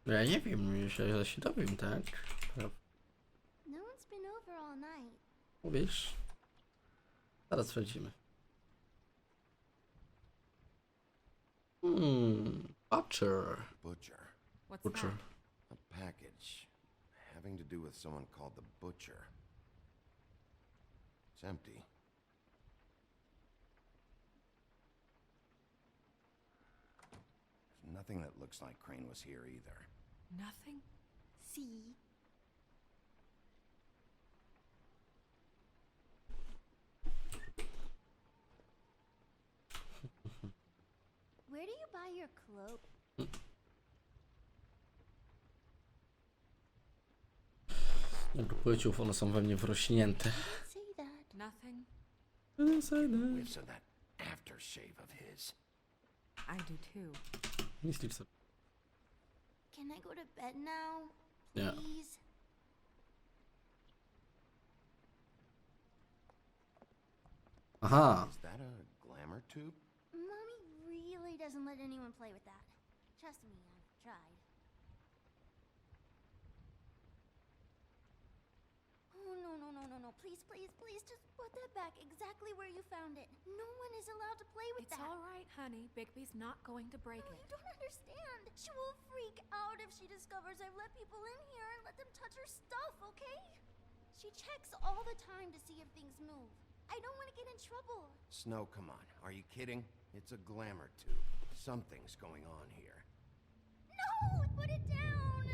Ja nie wiem, że się dowiem, tak? No one's been over all night. Mówisz? Zaraz sprawdzimy. Butcher. What's Butcher. that? A package having to do with someone called the Butcher. It's empty. There's nothing that looks like Crane was here either. Nothing? See? Where do you buy your clothes? Jak płciów, one są we mnie wrośnięte. Say that. Nothing? Whiffs of that aftershave of his. I do too. Myślisz sobie. Can I go to bed now? Yeah. Please? Aha. Is that a glamour tube? Mommy really doesn't let anyone play with that. Trust me, I've tried. Oh, no. No, please, please, please, just put that back exactly where you found it. No one is allowed to play with It's that. all right, honey. Bigby's not going to break No, it. you don't understand. She will freak out if she discovers I've let people in here and let them touch her stuff, okay? She checks all the time to see if things move. I don't want to get in trouble. Snow, come on. Are you kidding? It's a glamour tube. Something's going on here. No! Put it down!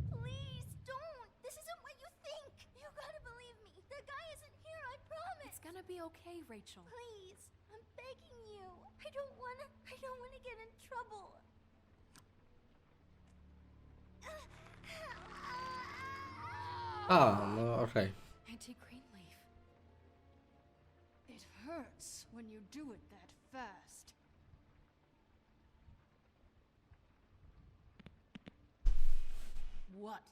Please, don't! This isn't what you think! You gotta believe me. The guy isn't here, I promise! It's gonna be okay, Rachel. Please, I'm begging you. I don't wanna get in trouble. Oh, no, okay. Auntie Greenleaf. It hurts when you do it that fast. What?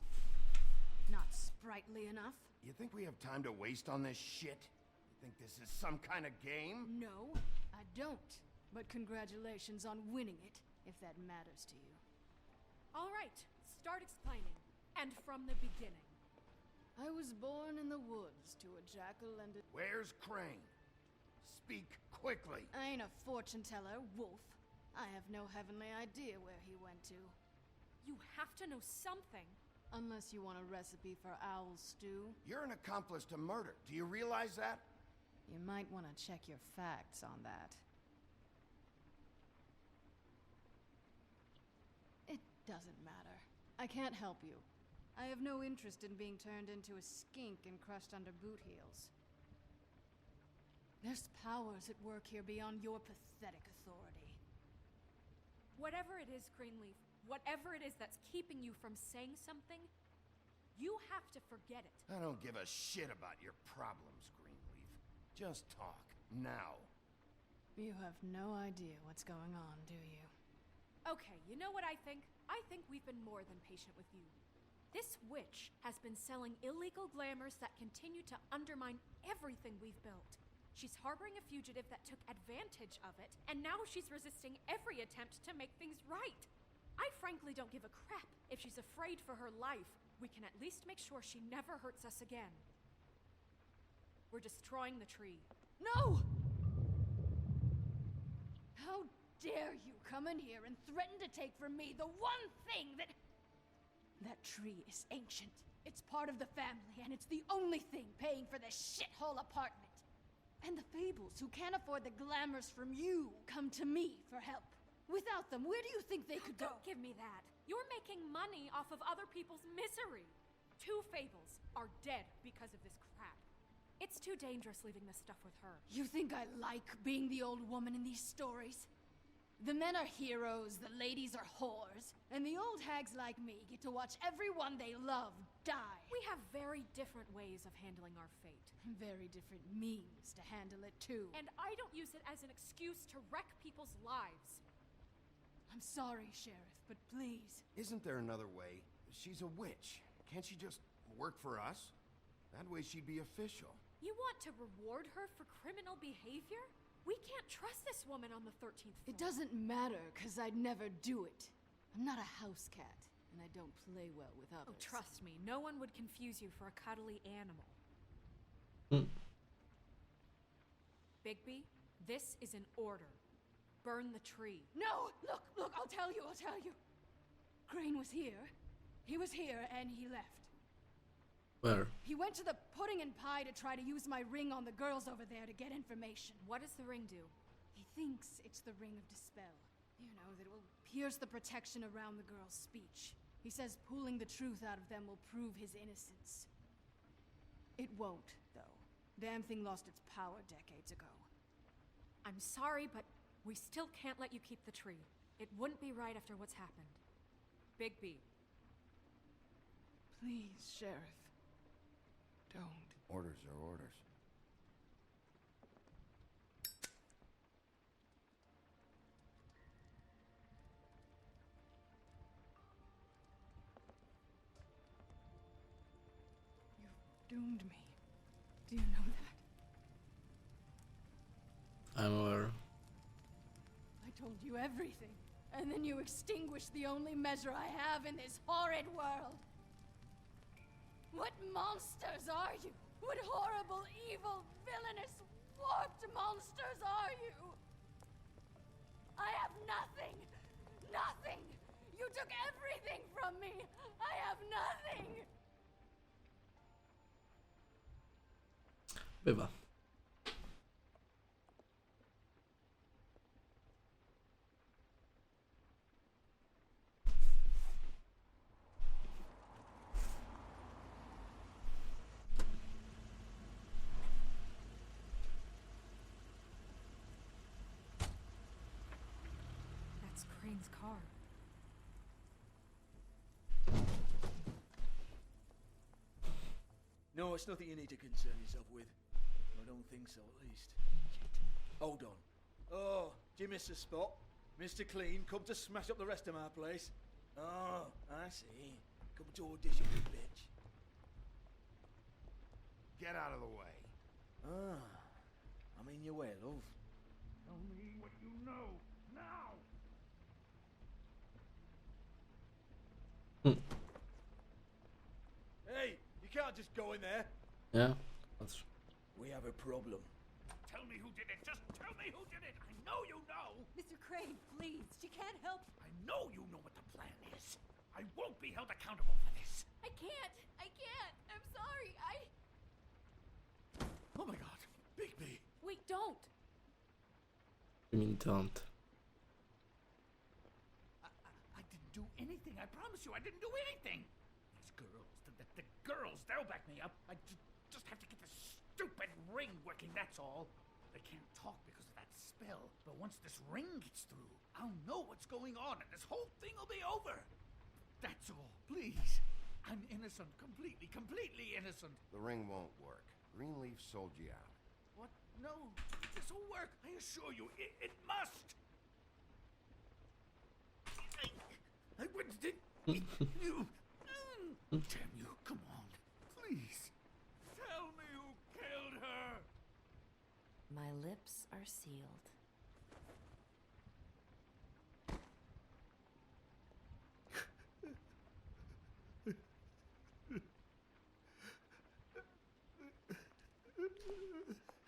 Not sprightly enough? You think we have time to waste on this shit? You think this is some kind of game? No, I don't. But congratulations on winning it, if that matters to you. All right, start explaining. And from the beginning. I was born in the woods to a jackal and a... Where's Crane? Speak quickly. I ain't a fortune teller, wolf. I have no heavenly idea where he went to. You have to know something. Unless you want a recipe for owl stew. You're an accomplice to murder. Do you realize that? You might want to check your facts on that. It doesn't matter. I can't help you. I have no interest in being turned into a skink and crushed under boot heels. There's powers at work here beyond your pathetic authority. Whatever it is, Greenleaf, whatever it is that's keeping you from saying something, you have to forget it. I don't give a shit about your problems, Greenleaf. Just talk, now. You have no idea what's going on, do you? Okay, you know what I think? I think we've been more than patient with you. This witch has been selling illegal glamours that continue to undermine everything we've built. She's harboring a fugitive that took advantage of it, and now she's resisting every attempt to make things right. I frankly don't give a crap if she's afraid for her life. We can at least make sure she never hurts us again. We're destroying the tree. No! How dare you come in here and threaten to take from me the one thing that... That tree is ancient. It's part of the family, and it's the only thing paying for this shithole apartment. And the Fables, who can't afford the glamours from you, come to me for help. Without them, where do you think they could go? Don't give me that. You're making money off of other people's misery. 2 Fables are dead because of this crap. It's too dangerous leaving this stuff with her. You think I like being the old woman in these stories? The men are heroes, the ladies are whores, and the old hags like me get to watch everyone they love die. We have very different ways of handling our fate. Very different means to handle it, too. And I don't use it as an excuse to wreck people's lives. I'm sorry, Sheriff, but please. Isn't there another way? She's a witch. Can't she just work for us? That way she'd be official. You want to reward her for criminal behavior? We can't trust this woman on the 13th floor. It doesn't matter, because I'd never do it. I'm not a house cat, and I don't play well with others. Oh, trust me, no one would confuse you for a cuddly animal. Bigby, this is an order. Burn the tree. No! Look, I'll tell you. Crane was here. He was here, and he left. Where? He went to the pudding and pie to try to use my ring on the girls over there to get information. What does the ring do? He thinks it's the ring of dispel. You know, that it will pierce the protection around the girl's speech. He says pulling the truth out of them will prove his innocence. It won't, though. Damn thing lost its power decades ago. I'm sorry, but we still can't let you keep the tree. It wouldn't be right after what's happened. Bigby. Please, Sheriff. Don't. Orders are orders. You've doomed me. Do you know that? I'm aware. I told you everything, and then you extinguished the only measure I have in this horrid world. What monsters are you? What horrible, evil, villainous, warped monsters are you? I have nothing! Nothing! You took everything from me! I have nothing! Bywa. That's Crane's car. No, it's nothing you need to concern yourself with. I don't think so, at least. Hold on. Oh, do you miss a spot? Mr. Clean, come to smash up the rest of my place. Oh, I see. Come to audition, you bitch. Get out of the way. Ah, I'm in your way, love. Tell me what you know, now! Hey, you can't just go in there. Yeah, that's... We have a problem. Tell me who did it. Just tell me who did it. I know you know. Mr. Crane, please. She can't help. I know you know what the plan is. I won't be held accountable for this. I can't! I can't! I'm sorry, Oh my god, Bigby. Wait, don't! You mean don't? I didn't do anything. I promise you, I didn't do anything. These girls, the girls, they'll back me up. I just have to get this stupid ring working, that's all. They can't talk because of that spell. But once this ring gets through, I'll know what's going on and this whole thing will be over. That's all. Please. I'm innocent. Completely innocent. The ring won't work. Greenleaf sold you out. What? No. This will work. I assure you, it must. I wouldn't did you. Damn you. Come on. Please. Tell me who killed her. My lips are sealed.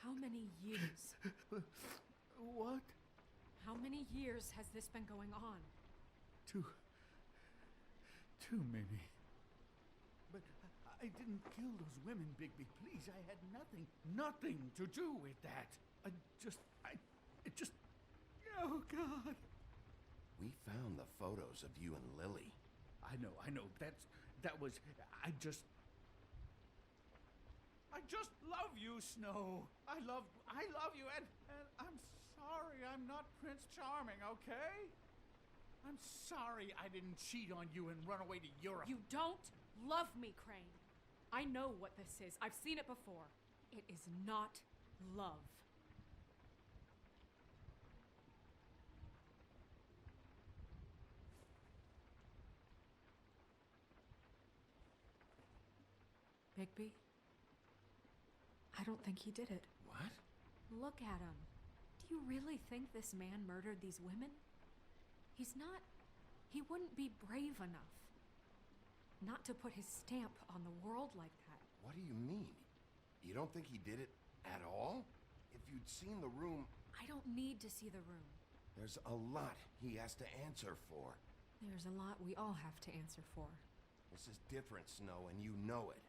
How many years? What? How many years has this been going on? Too many. But I didn't kill those women, Bigby. Please, I had nothing to do with that. It just, oh God. We found the photos of you and Lily. I know. I just love you, Snow. I love you, and I'm sorry I'm not Prince Charming, okay? I'm sorry I didn't cheat on you and run away to Europe. You don't love me, Crane. I know what this is. I've seen it before. It is not love. Bigby? I don't think he did it. What? Look at him. Do you really think this man murdered these women? He's not... He wouldn't be brave enough. Not to put his stamp on the world like that. What do you mean? You don't think he did it at all? If you'd seen the room... I don't need to see the room. There's a lot he has to answer for. There's a lot we all have to answer for. This is different, Snow, and you know it.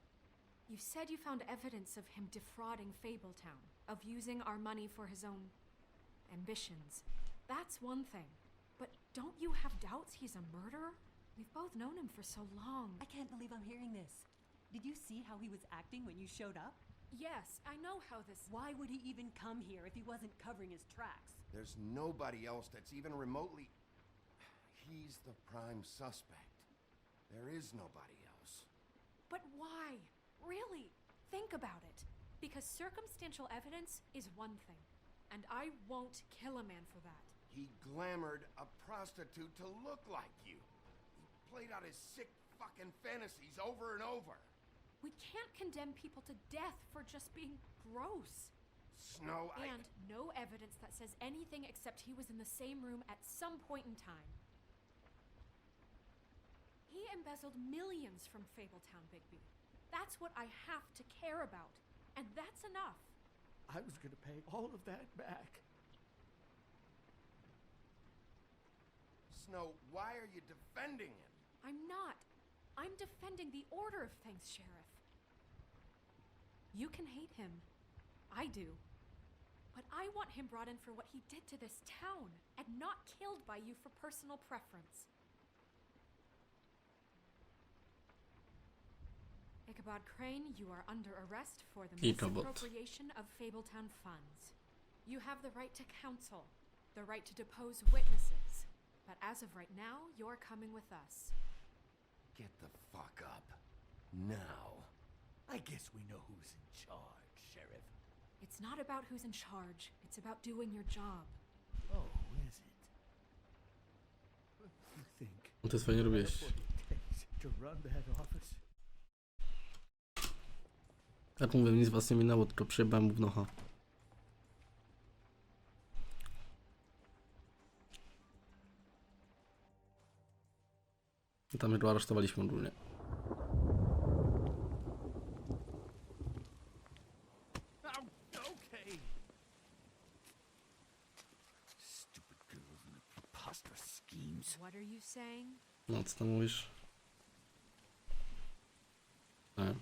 You said you found evidence of him defrauding Fabletown, of using our money for his own ambitions. That's one thing. But don't you have doubts he's a murderer? We've both known him for so long. I can't believe I'm hearing this. Did you see how he was acting when you showed up? Yes, I know how this... Why would he even come here if he wasn't covering his tracks? There's nobody else that's even remotely... He's the prime suspect. There is nobody else. But why? Really? Think about it. Because circumstantial evidence is one thing. And I won't kill a man for that. He glamored a prostitute to look like you. He played out his sick fucking fantasies over and over. We can't condemn people to death for just being gross. Snow, And no evidence that says anything except he was in the same room at some point in time. He embezzled millions from Fabletown, Bigby. That's what I have to care about. And that's enough. I was gonna pay all of that back. Snow, why are you defending him? I'm not. I'm defending the order of things, Sheriff. You can hate him. I do. But I want him brought in for what he did to this town, and not killed by you for personal preference. Ichabod Crane, you are under arrest for the misappropriation of Fabletown funds. You have the right to counsel, the right to depose witnesses, but as of right now, you're coming with us. Get the fuck up. Now. I guess we know who's in charge, Sheriff. It's not about who's in charge. It's about doing your job. Oh, is it? What do you think? To jest fajnie robiłeś. To run that office? Jak mówię, nic was nie minęło, tylko przyjebałem w nocha. I tam go aresztowaliśmy ogólnie. Okay. Stupid girls and their preposterous schemes. What are you saying? No, co tam mówisz? Nie.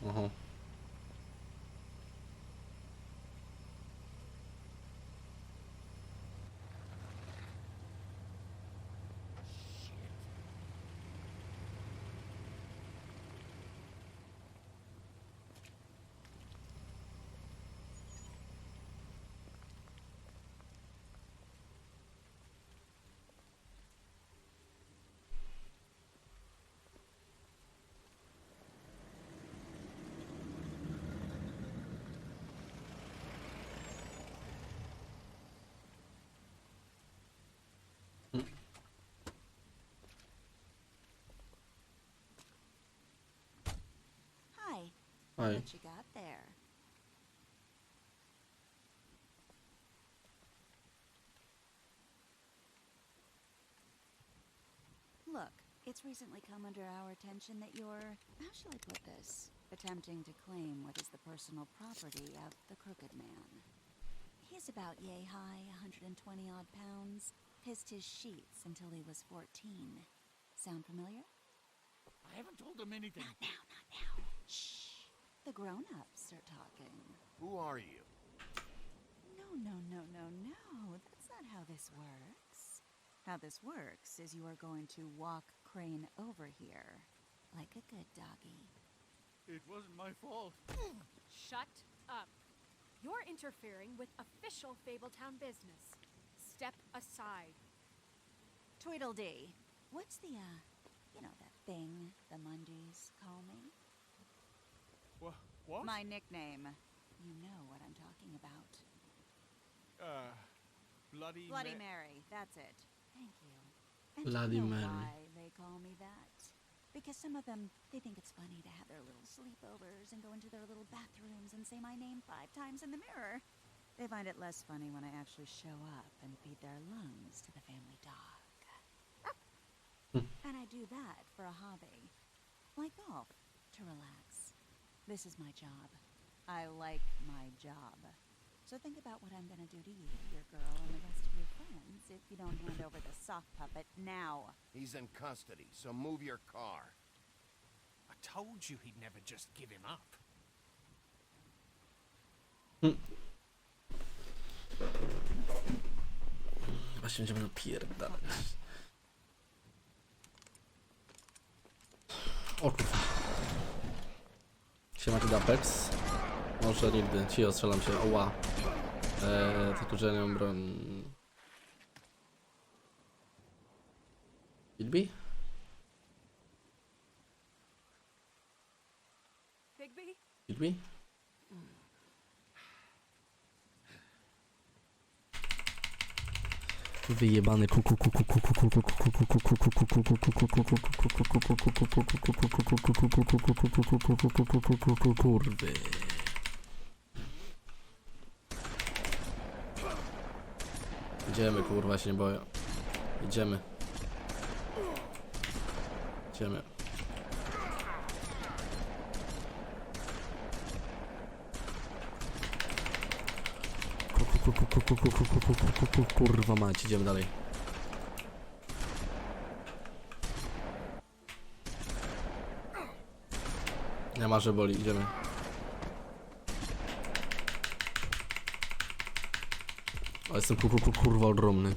Oho. Hi. What you got there? Look, it's recently come under our attention that you're, how shall I put this, attempting to claim what is the personal property of the Crooked Man. He's about yay high, 120 odd pounds, pissed his sheets until he was 14. Sound familiar? I haven't told them anything. Not now. Shh. The grown-ups are talking. Who are you? No. That's not how this works. How this works is you are going to walk Crane over here, like a good doggy. It wasn't my fault. Shut up. You're interfering with official Fabletown business. Step aside. Tweedledee. What's the, you know, that thing the Mundies call me? What? My nickname. You know what I'm talking about. Bloody Mary. That's it. Thank you. And Bloody you know Mary. why they call me that? Because some of them, they think it's funny to have their little sleepovers and go into their little bathrooms and say my name 5 times in the mirror. They find it less funny when I actually show up and feed their lungs to the family dog. And I do that for a hobby. Like golf, to relax. This is my job. I like my job. So think about what I'm gonna do to you, your girl, and the rest of your friends if you don't hand over the sock puppet now. He's in custody, so move your car. I told you he'd never just give him up. Właśnie będziemy napierdalać. O kurwa. Siema, tu Dapex. Może nigdy. Ci ostrzelam się. Oła. Tylko, że nie mam broń. Bigby? Bigby? Wyjebany kurwy. Idziemy, kurwa, się nie boję. Idziemy. Idziemy. Kurwa mać, idziemy dalej. Nie ma, że boli, idziemy. O, jestem kurwa ogromny.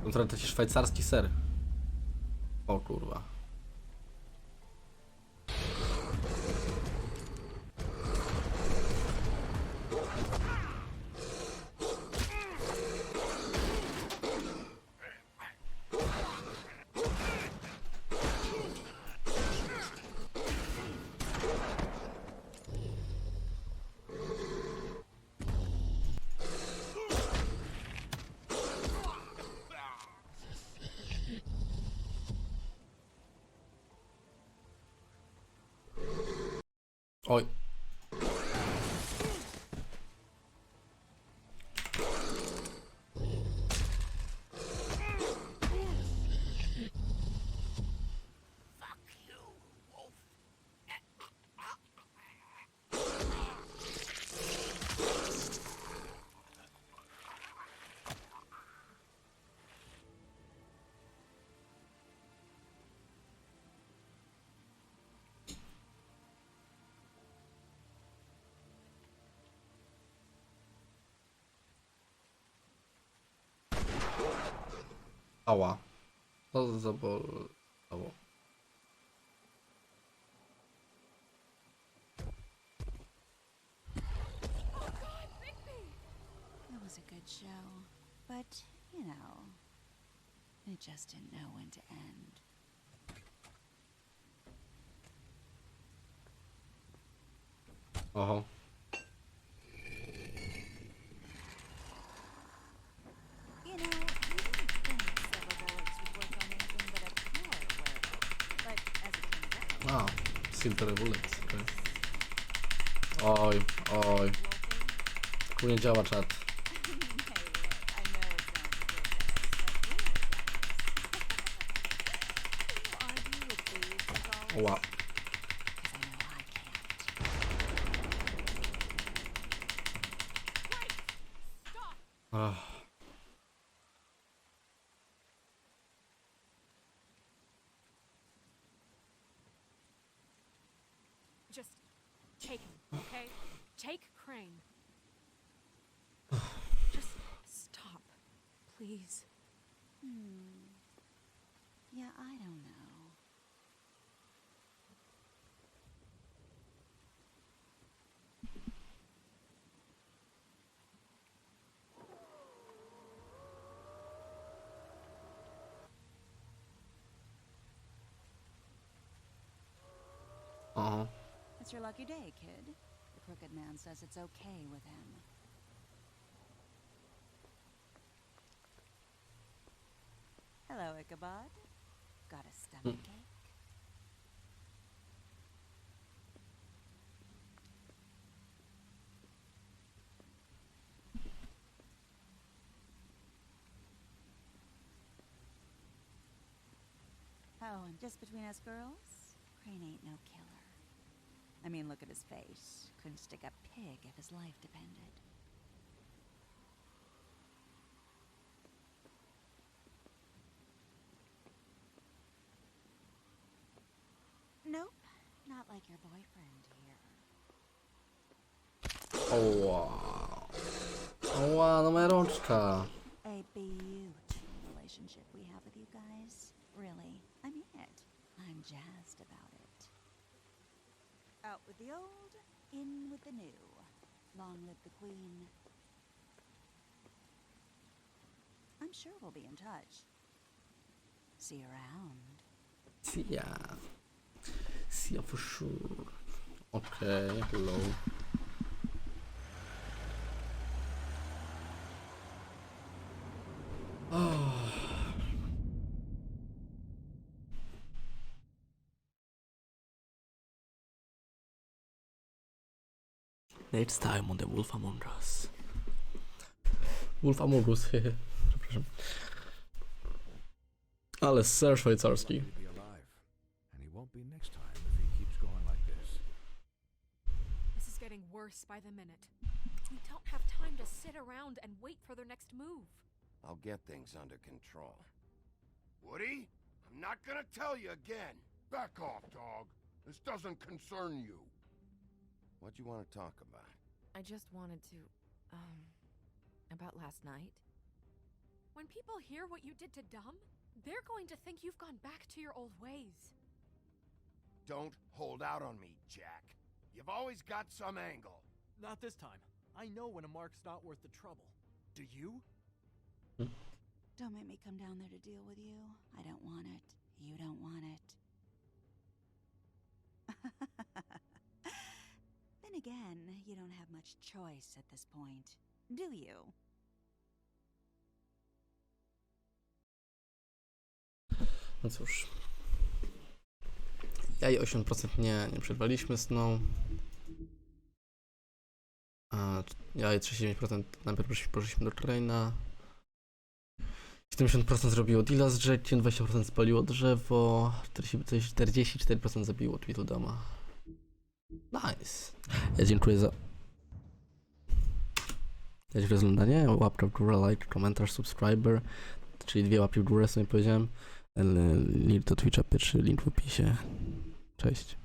To trochę taki szwajcarski ser. O kurwa. Oj. Ała. To zabolało. It was a good show, but, you know, it just didn't know when to end. Oho. You know, you didn't think silver bullets would work on anything but a pure werewolf, but as it turns out... Silver bullets, okej. Oj, oj. Tu nie działa czat. Ła. Just take him, okay? Take Crane. Just stop, please. Yeah, I don't know. It's your lucky day, kid. The Crooked Man says it's okay with him. Hello, Ichabod. Got a stomachache? Oh, and just between us girls, Crane ain't no killer. I mean, look at his face. Couldn't stick a pig if his life depended. Nope, not like your boyfriend here. Oła. Oła, no moja rączka. A beautiful relationship we have with you guys. Really, I mean it. I'm jazzed about it. Out with the old, in with the new. Long live the Queen. I'm sure we'll be in touch. See you around. See ya. See ya for sure. Okay, hello. Next time on The Wolf Among Us. Wolf Amogus, hehe. Przepraszam. Ale ser szwajcarski. He'll be alive, and he won't be next time if he keeps going like this. This is getting worse by the minute. We don't have time to sit around and wait for their next move. I'll get things under control. Woody? I'm not gonna tell you again. Back off, dog. This doesn't concern you. What do you want to talk about? I just wanted to, about last night. When people hear what you did to Dum, they're going to think you've gone back to your old ways. Don't hold out on me, Jack. You've always got some angle. Not this time. I know when a mark's not worth the trouble. Do you? Don't make me come down there to deal with you. I don't want it. You don't want it. Then again, you don't have much choice at this point, do you? No cóż. Ja i 8% nie przerwaliśmy snu. A ja i 39% najpierw poszliśmy do traina. 70% zrobiło deala z rzekiem, 20% spaliło drzewo, 44% zabiło Tweedleduma. Nice. Ja dziękuję za oglądanie. Łapka w górę, like, komentarz, subskryber, czyli 2 łapki w górę sobie powiedziałem. Link do Twitcha, pierwszy link w opisie. Cześć.